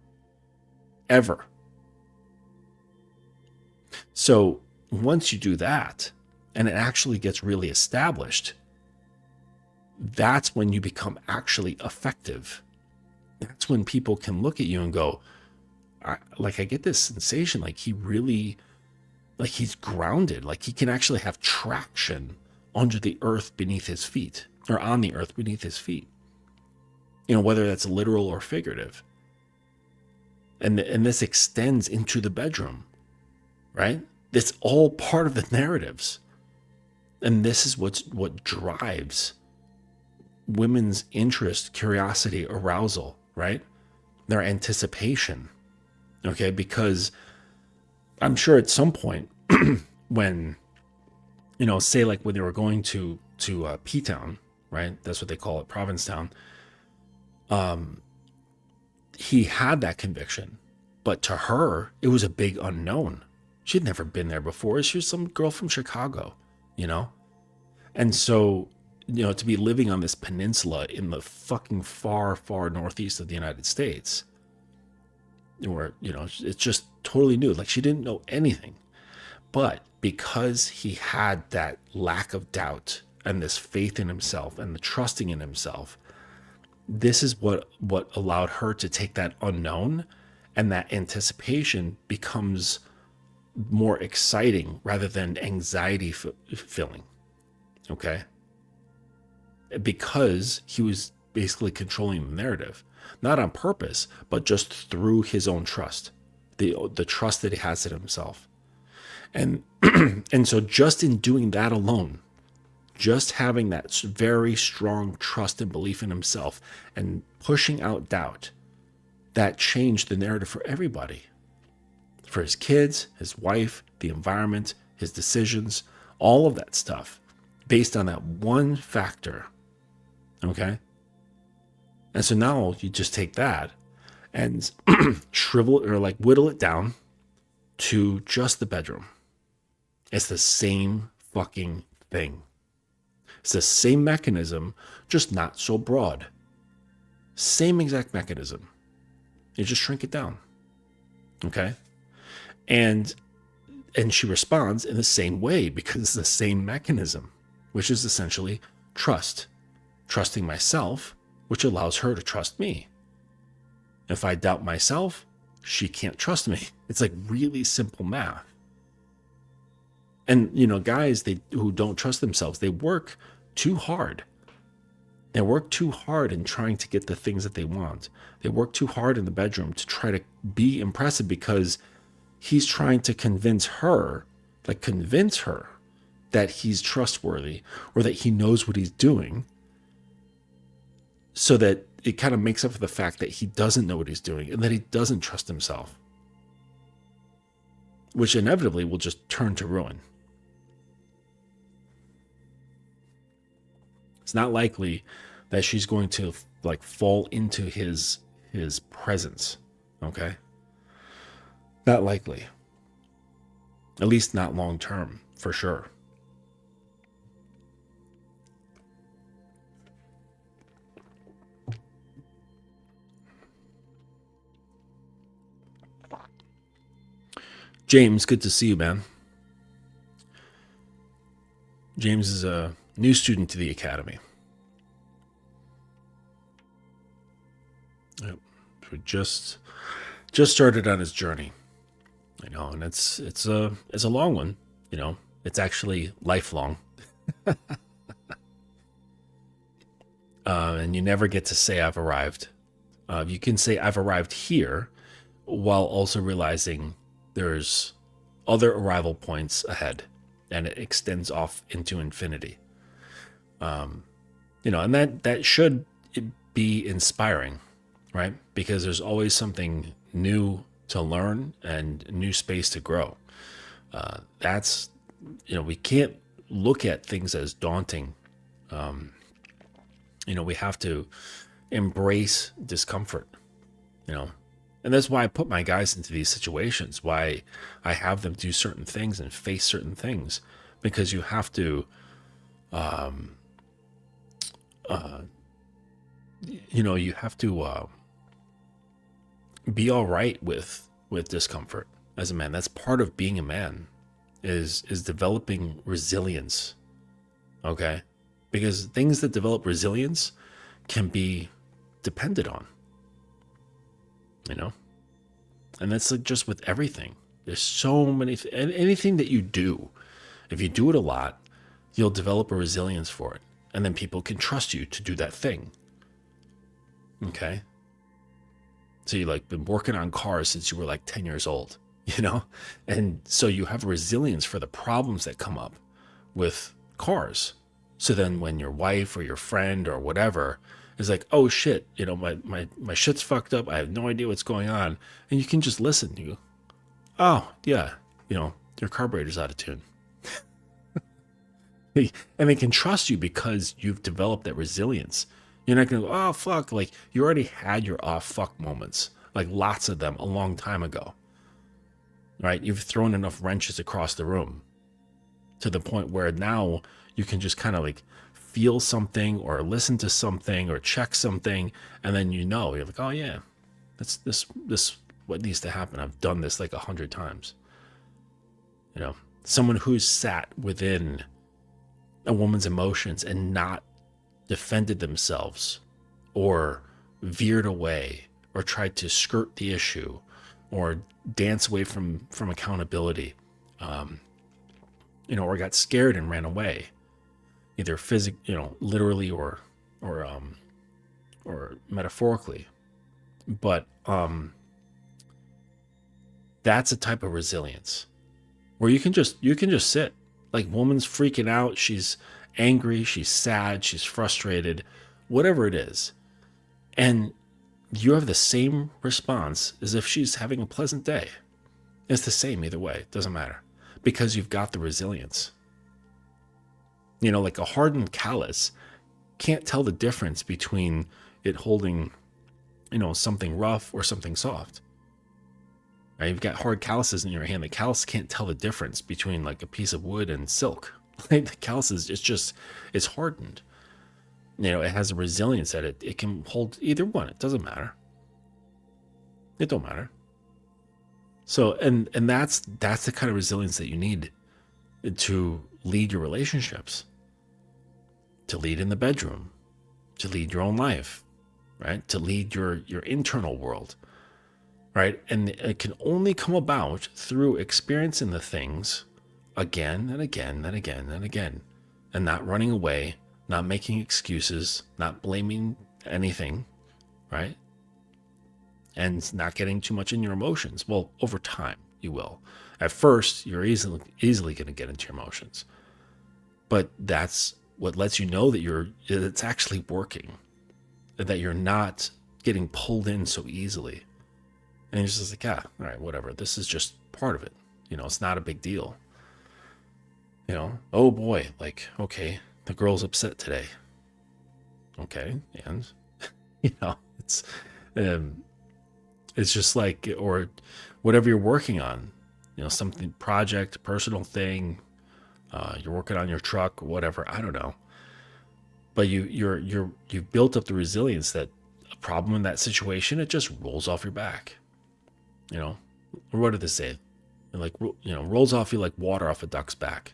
So once you do that, and it actually gets really established, that's when you become actually effective. That's when people can look at you and go, I get this sensation, like he really, like he's grounded, like he can actually have traction under the earth beneath his feet, or on the earth beneath his feet. You know, whether that's literal or figurative. And this extends into the bedroom, right? It's all part of the narratives. And this is what drives women's interest, curiosity, arousal, right? Their anticipation. Okay, because I'm sure at some point when, you know, say like when they were going to P-Town, right? That's what they call it, Provincetown. He had that conviction, but to her, it was a big unknown. She'd never been there before. She was some girl from Chicago, you know? And so, you know, to be living on this peninsula in the fucking far, far northeast of the United States, where, you know, it's just totally new. Like she didn't know anything. But because he had that lack of doubt and this faith in himself and the trusting in himself, this is what allowed her to take that unknown, and that anticipation becomes more exciting rather than anxiety filling. Okay? Because he was basically controlling the narrative, not on purpose, but just through his own trust, the trust that he has in himself. And and so just in doing that alone, just having that very strong trust and belief in himself and pushing out doubt, that changed the narrative for everybody. For his kids, his wife, the environment, his decisions, all of that stuff, based on that one factor. Okay? And so now you just take that and shrivel or like whittle it down to just the bedroom. It's the same fucking thing. It's the same mechanism, just not so broad. Same exact mechanism. You just shrink it down. Okay? And she responds in the same way because it's the same mechanism, which is essentially trust. Trusting myself, which allows her to trust me. If I doubt myself, she can't trust me. It's like really simple math. And, you know, guys who don't trust themselves, they work too hard. They work too hard in trying to get the things that they want. They work too hard in the bedroom to try to be impressive because he's trying to convince her that he's trustworthy or that he knows what he's doing, so that it kind of makes up for the fact that he doesn't know what he's doing and that he doesn't trust himself, which inevitably will just turn to ruin. It's not likely that she's going to like fall into his presence, okay? Not likely. At least not long term, for sure. James, good to see you, man. James is a new student to the Academy. Yep. We just started on his journey, you know, and it's a long one, you know. It's actually lifelong. And you never get to say I've arrived. You can say I've arrived here while also realizing there's other arrival points ahead, and it extends off into infinity. You know, and that should be inspiring, right? Because there's always something new to learn and new space to grow. That's, you know, we can't look at things as daunting. You know, we have to embrace discomfort, you know. And that's why I put my guys into these situations, why I have them do certain things and face certain things, because you have to, you know, you have to be all right with discomfort as a man. That's part of being a man, is developing resilience, okay? Because things that develop resilience can be depended on. You know, and that's like just with everything. There's so many, anything that you do, if you do it a lot, you'll develop a resilience for it. And then people can trust you to do that thing. Okay. So you like been working on cars since you were like 10 years old, you know? And so you have resilience for the problems that come up with cars. So then when your wife or your friend or whatever is like, oh shit, you know, my shit's fucked up, I have no idea what's going on, and you can just listen. You go, oh yeah, you know, your carburetor's out of tune. And they can trust you because you've developed that resilience. You're not gonna go, oh fuck, like you already had your oh fuck moments, like lots of them a long time ago, right? You've thrown enough wrenches across the room to the point where now you can just kind of like feel something or listen to something or check something, and then you know, you're like, oh yeah, that's this what needs to happen. I've done this like 100 times. You know, someone who's sat within a woman's emotions and not defended themselves or veered away or tried to skirt the issue or dance away from accountability, you know, or got scared and ran away, either literally or metaphorically. But that's a type of resilience where you can just sit. Like, woman's freaking out, she's angry, she's sad, she's frustrated, whatever it is, and you have the same response as if she's having a pleasant day. It's the same either way. It doesn't matter, because you've got the resilience. You know, like a hardened callus can't tell the difference between it holding, something rough or something soft. Right? You've got hard calluses in your hand. The callus can't tell the difference between like a piece of wood and silk. Like the callus is it's hardened. It has a resilience that it can hold either one. It doesn't matter. It don't matter. So and that's the kind of resilience that you need to lead your relationships, to lead in the bedroom, to lead your own life, right? To lead your internal world, right? And it can only come about through experiencing the things again and again and again and again, and not running away, not making excuses, not blaming anything, right? And not getting too much in your emotions. Well, over time, you will. At first, you're easily going to get into your emotions. But that's what lets you know that it's actually working, that you're not getting pulled in so easily. And you're just like, all right, whatever. This is just part of it. It's not a big deal. Oh boy, like, okay, the girl's upset today. Okay, and, it's just like, or whatever you're working on, something, project, personal thing, you're working on your truck, whatever, I don't know. But you've built up the resilience that a problem in that situation, it just rolls off your back. Or what did they say? Like, rolls off you like water off a duck's back.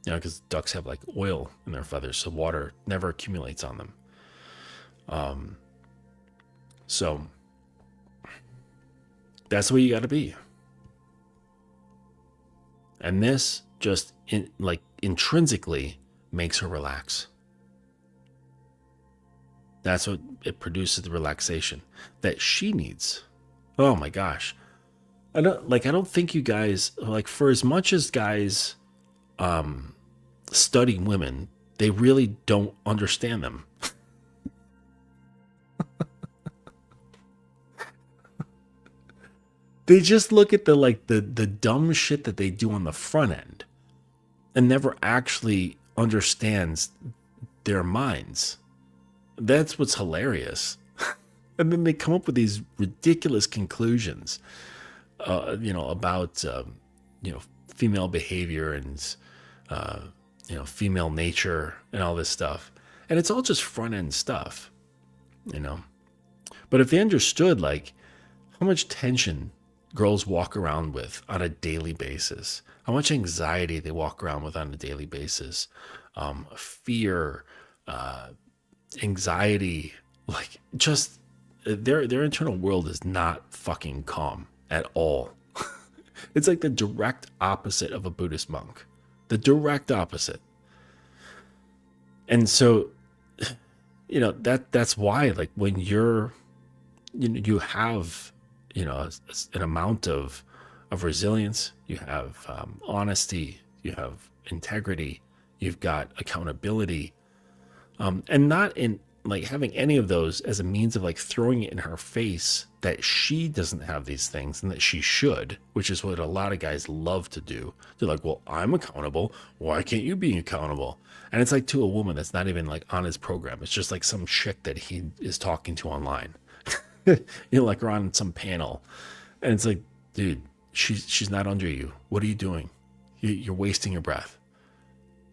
Because ducks have like oil in their feathers, so water never accumulates on them. So that's the way you got to be. And this just intrinsically makes her relax. That's what it produces, the relaxation that she needs. Oh my gosh. I don't think you guys, like, for as much as guys study women, they really don't understand them. They just look at the dumb shit that they do on the front end and never actually understands their minds. That's what's hilarious. And then they come up with these ridiculous conclusions, about, female behavior and, female nature and all this stuff. And it's all just front end stuff, But if they understood, like, how much tension girls walk around with on a daily basis, how much anxiety they walk around with on a daily basis, fear, anxiety, like, just their internal world is not fucking calm at all. It's like the direct opposite of a Buddhist monk, the direct opposite. And so, that's why, like, when you have, an amount of resilience, you have honesty, you have integrity, you've got accountability, and not in like having any of those as a means of like throwing it in her face that she doesn't have these things and that she should, which is what a lot of guys love to do. They're like, well, I'm accountable. Why can't you be accountable? And it's like to a woman that's not even like on his program. It's just like some chick that he is talking to online, like, or on some panel. And it's like, dude, she's not under you. What are you doing? You're wasting your breath.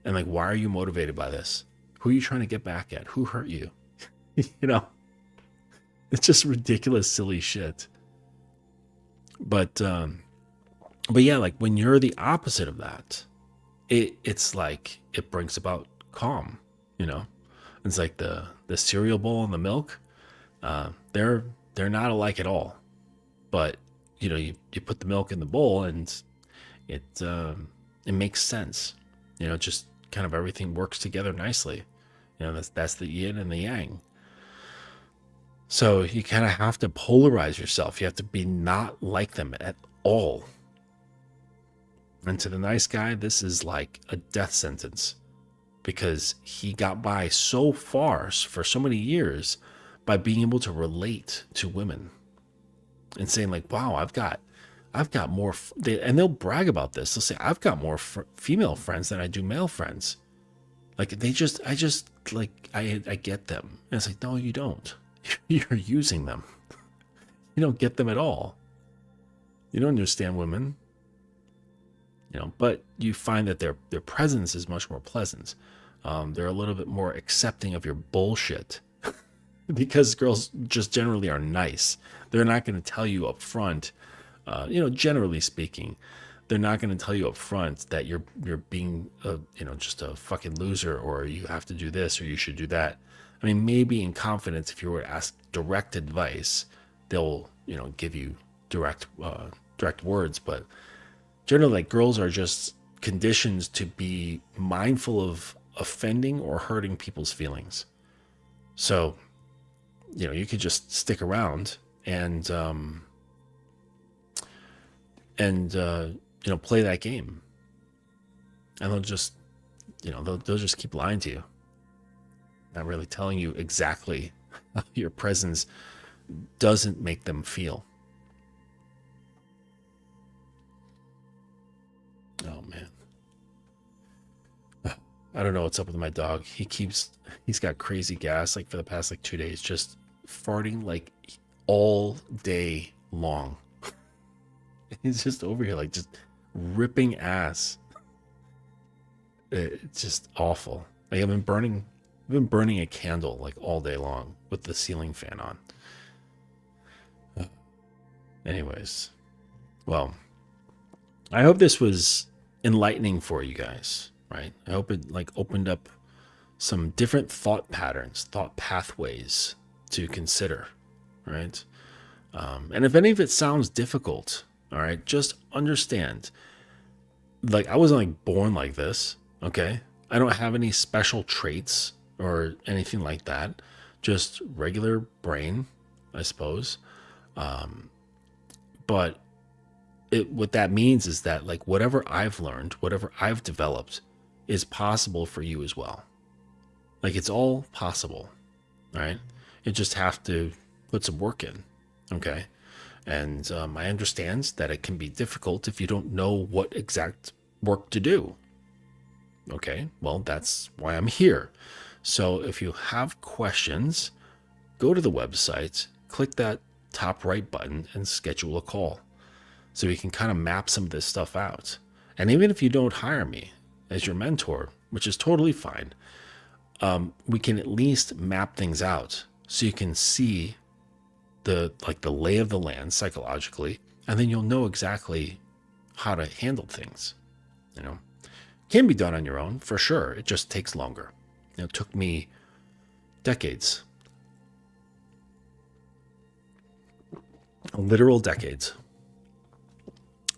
And like, why are you motivated by this? Who are you trying to get back at? Who hurt you? It's just ridiculous, silly shit. But yeah, like when you're the opposite of that, it's like it brings about calm. It's like the cereal bowl and the milk. They're not alike at all. But you put the milk in the bowl and it makes sense. Just kind of everything works together nicely. That's the yin and the yang. So you kind of have to polarize yourself. You have to be not like them at all. And to the nice guy, this is like a death sentence because he got by so far for so many years by being able to relate to women and saying like, wow, I've got more, and they'll brag about this. They'll say, I've got more female friends than I do male friends. Like I get them. And it's like, no, you don't. you're using them. You don't get them at all. You don't understand women, but you find that their presence is much more pleasant. They're a little bit more accepting of your bullshit because girls just generally are nice. They're not going to tell you up front, generally speaking, they're not going to tell you up front that you're being just a fucking loser, or you have to do this or you should do that. I mean, maybe in confidence, if you were to ask direct advice, they'll give you direct words, but generally, like, girls are just conditioned to be mindful of offending or hurting people's feelings. So, you could just stick around and play that game, and they'll just keep lying to you, not really telling you exactly how your presence doesn't make them feel. Oh man, I don't know what's up with my dog. He's got crazy gas, like, for the past 2 days, just farting like all day long. He's just over here, like, just ripping ass. It's just awful. Like, I've been burning a candle like all day long with the ceiling fan on. Anyways, well, I hope this was enlightening for you guys, right? I hope it opened up some different thought patterns, thought pathways to consider, right? And if any of it sounds difficult, all right, just understand, I wasn't born like this, okay? I don't have any special traits or anything like that. Just regular brain, I suppose. But what that means is that, whatever I've learned, whatever I've developed is possible for you as well. It's all possible, right? You just have to put some work in, okay? And I understand that it can be difficult if you don't know what exact work to do. Okay, well, that's why I'm here. So if you have questions, go to the website, click that top right button, and schedule a call, so we can kind of map some of this stuff out. And even if you don't hire me as your mentor, which is totally fine, we can at least map things out so you can see the lay of the land psychologically, and then you'll know exactly how to handle things. Can be done on your own for sure. It just takes longer. It took me decades, literal decades.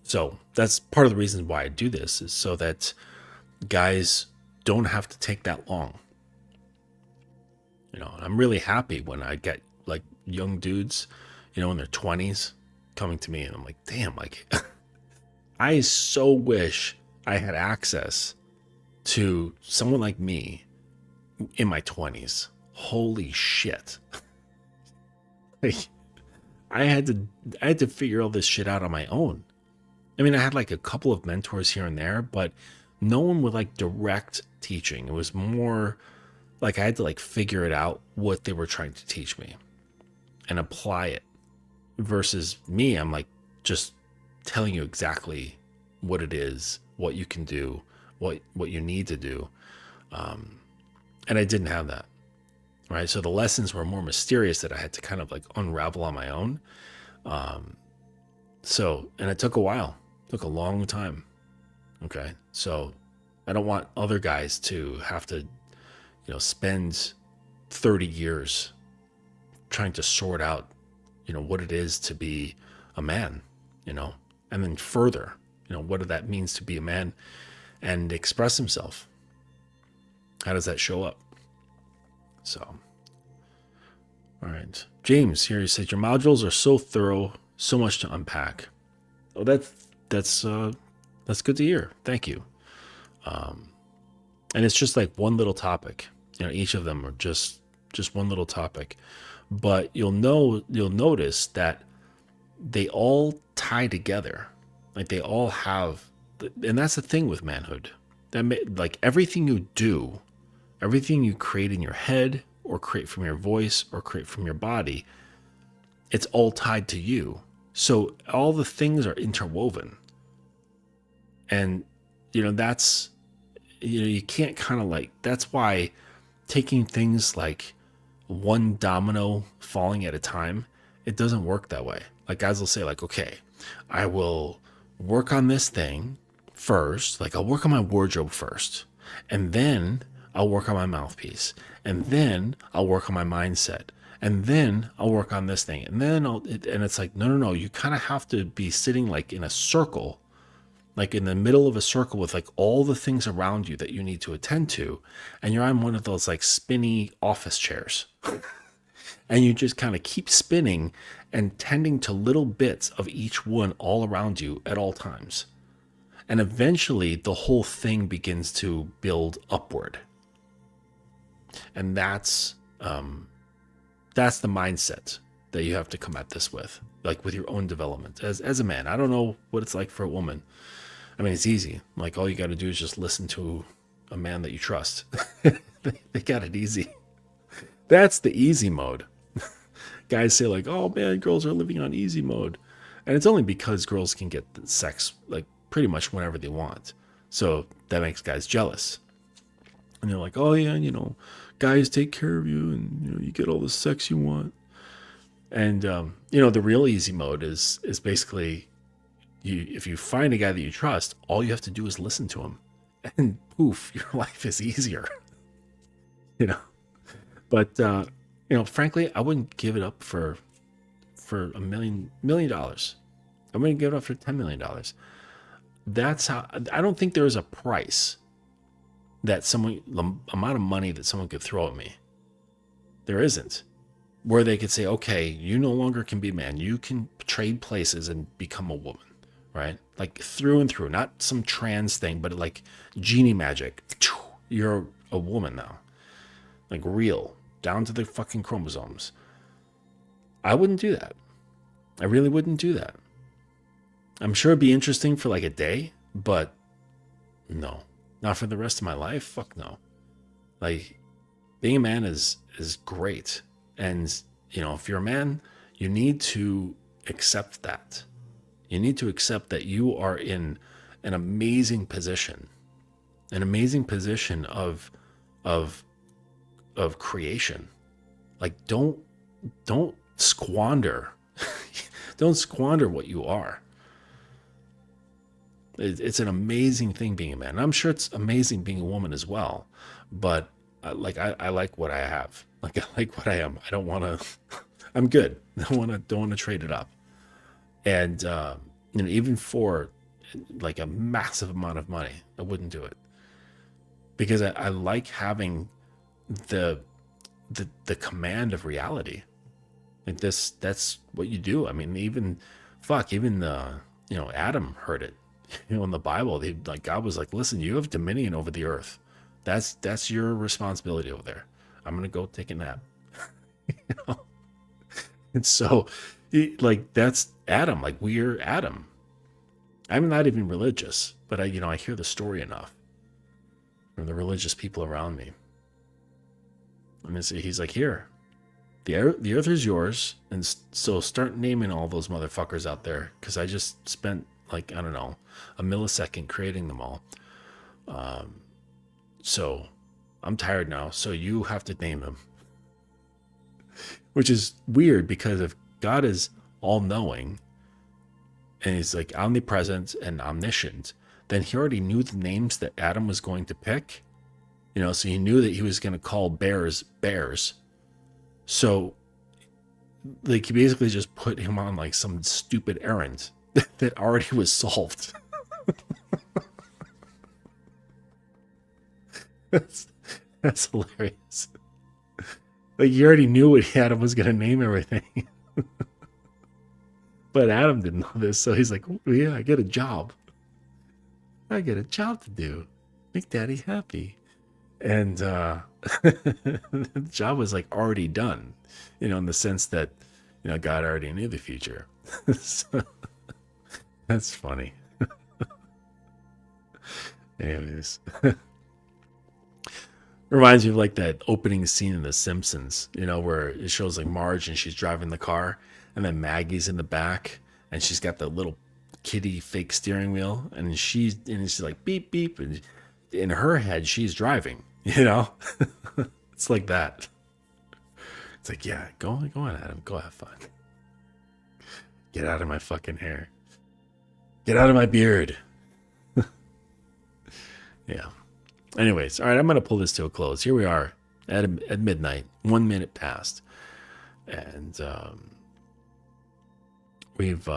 So that's part of the reason why I do this, is so that guys don't have to take that long. I'm really happy when I get young dudes, in their 20s coming to me, and I'm like, damn, I so wish I had access to someone like me in my 20s. Holy shit. I had to figure all this shit out on my own. I mean, I had a couple of mentors here and there, but no one with direct teaching. It was more I had to figure it out, what they were trying to teach me, and apply it, versus me, I'm just telling you exactly what it is, what you can do, what you need to do. And I didn't have that, right? So the lessons were more mysterious, that I had to kind of unravel on my own. And it took a while, took a long time. Okay. So I don't want other guys to have to, spend 30 years trying to sort out, what it is to be a man, and then further, what that means to be a man and express himself. How does that show up? So, all right. James here, he says, your modules are so thorough, so much to unpack. Oh, that's good to hear. Thank you. And it's just one little topic. Each of them are just one little topic, but you'll notice that they all tie together. They all have, and that's the thing with manhood. That everything you do, everything you create in your head or create from your voice or create from your body, it's all tied to you. So all the things are interwoven. And, that's, you can't kind of like, that's why taking things like one domino falling at a time, it doesn't work that way. Like guys will say like, okay, I will work on this thing first. Like I'll work on my wardrobe first, and then I'll work on my mouthpiece, and then I'll work on my mindset, and then I'll work on this thing. And then and it's like, no. You kind of have to be sitting like in a circle, like in the middle of a circle with like all the things around you that you need to attend to. And you're on one of those like spinny office chairs and you just kind of keep spinning and tending to little bits of each one all around you at all times. And eventually the whole thing begins to build upward. And that's the mindset that you have to come at this with, like with your own development as a man. I don't know what it's like for a woman. I mean, it's easy. Like all you got to do is just listen to a man that you trust. They got it easy. That's the easy mode. Guys say like, oh man, girls are living on easy mode. And it's only because girls can get sex like pretty much whenever they want. So that makes guys jealous. And they're like, oh yeah, guys take care of you and you get all the sex you want. And the real easy mode is basically if you find a guy that you trust, all you have to do is listen to him. And poof, your life is easier. But frankly, I wouldn't give it up for $1 million. I wouldn't give it up for $10 million. That's how. I don't think there is a price that the amount of money that someone could throw at me. There isn't, where they could say, okay, you no longer can be a man. You can trade places and become a woman, right? Like through and through, not some trans thing, but like genie magic. You're a woman now, like real, down to the fucking chromosomes. I wouldn't do that. I really wouldn't do that. I'm sure it'd be interesting for like a day, but no, not for the rest of my life. Fuck no. Like being a man is great. And, if you're a man, you need to accept that. You need to accept that you are in an amazing position of creation. Like don't squander, don't squander what you are. It's an amazing thing being a man. And I'm sure it's amazing being a woman as well, but I like what I have. Like I like what I am. I don't want to. I'm good. I don't want to trade it up. And even for like a massive amount of money, I wouldn't do it because I like having the command of reality. Like that's what you do. I mean, even Adam heard it. In the Bible, God was like, listen, you have dominion over the earth. That's your responsibility over there. I'm going to go take a nap. And so that's Adam. Like we're Adam. I'm not even religious, but I hear the story enough from the religious people around me. And he's like, here, the earth is yours. And so start naming all those motherfuckers out there. Cause I just spent like, I don't know, a millisecond creating them all. So I'm tired now. So you have to name them, which is weird because if God is all knowing and he's like omnipresent and omniscient, then he already knew the names that Adam was going to pick, so he knew that he was going to call bears. So like he basically just put him on like some stupid errand that already was solved. That's hilarious. Like you already knew what Adam was going to name everything. But Adam didn't know this, so he's like, oh, yeah, I get a job. I get a job to do. Make daddy happy. And the job was like already done, in the sense that, God already knew the future. So, that's funny. Reminds me of like that opening scene in The Simpsons, where it shows like Marge and she's driving the car, and then Maggie's in the back, and she's got the little kitty fake steering wheel, and she's like beep beep, and in her head she's driving. It's like that. It's like, yeah, go on, Adam, go have fun. Get out of my fucking hair. Get out of my beard. Yeah. Anyways, all right, I'm going to pull this to a close. Here we are at midnight, 1 minute past. And we've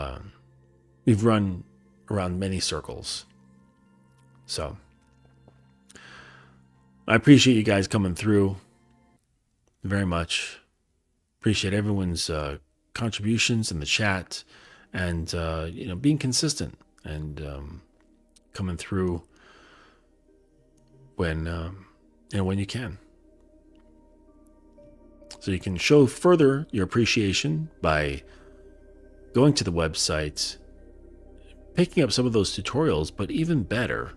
run around many circles. So I appreciate you guys coming through very much. Appreciate everyone's contributions in the chat, and being consistent and coming through when you can. So you can show further your appreciation by going to the website, picking up some of those tutorials, but even better,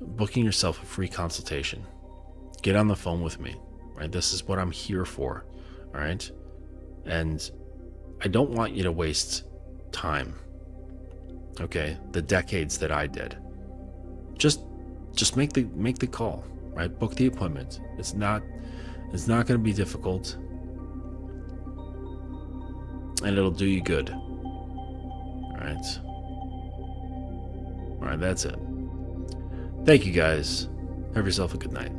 booking yourself a free consultation. Get on the phone with me, right? This is what I'm here for, all right? And I don't want you to waste time, okay? The decades that I did. Just make the call, right? Book the appointment. It's not going to be difficult, and it'll do you good. All right, that's it. Thank you guys. Have yourself a good night.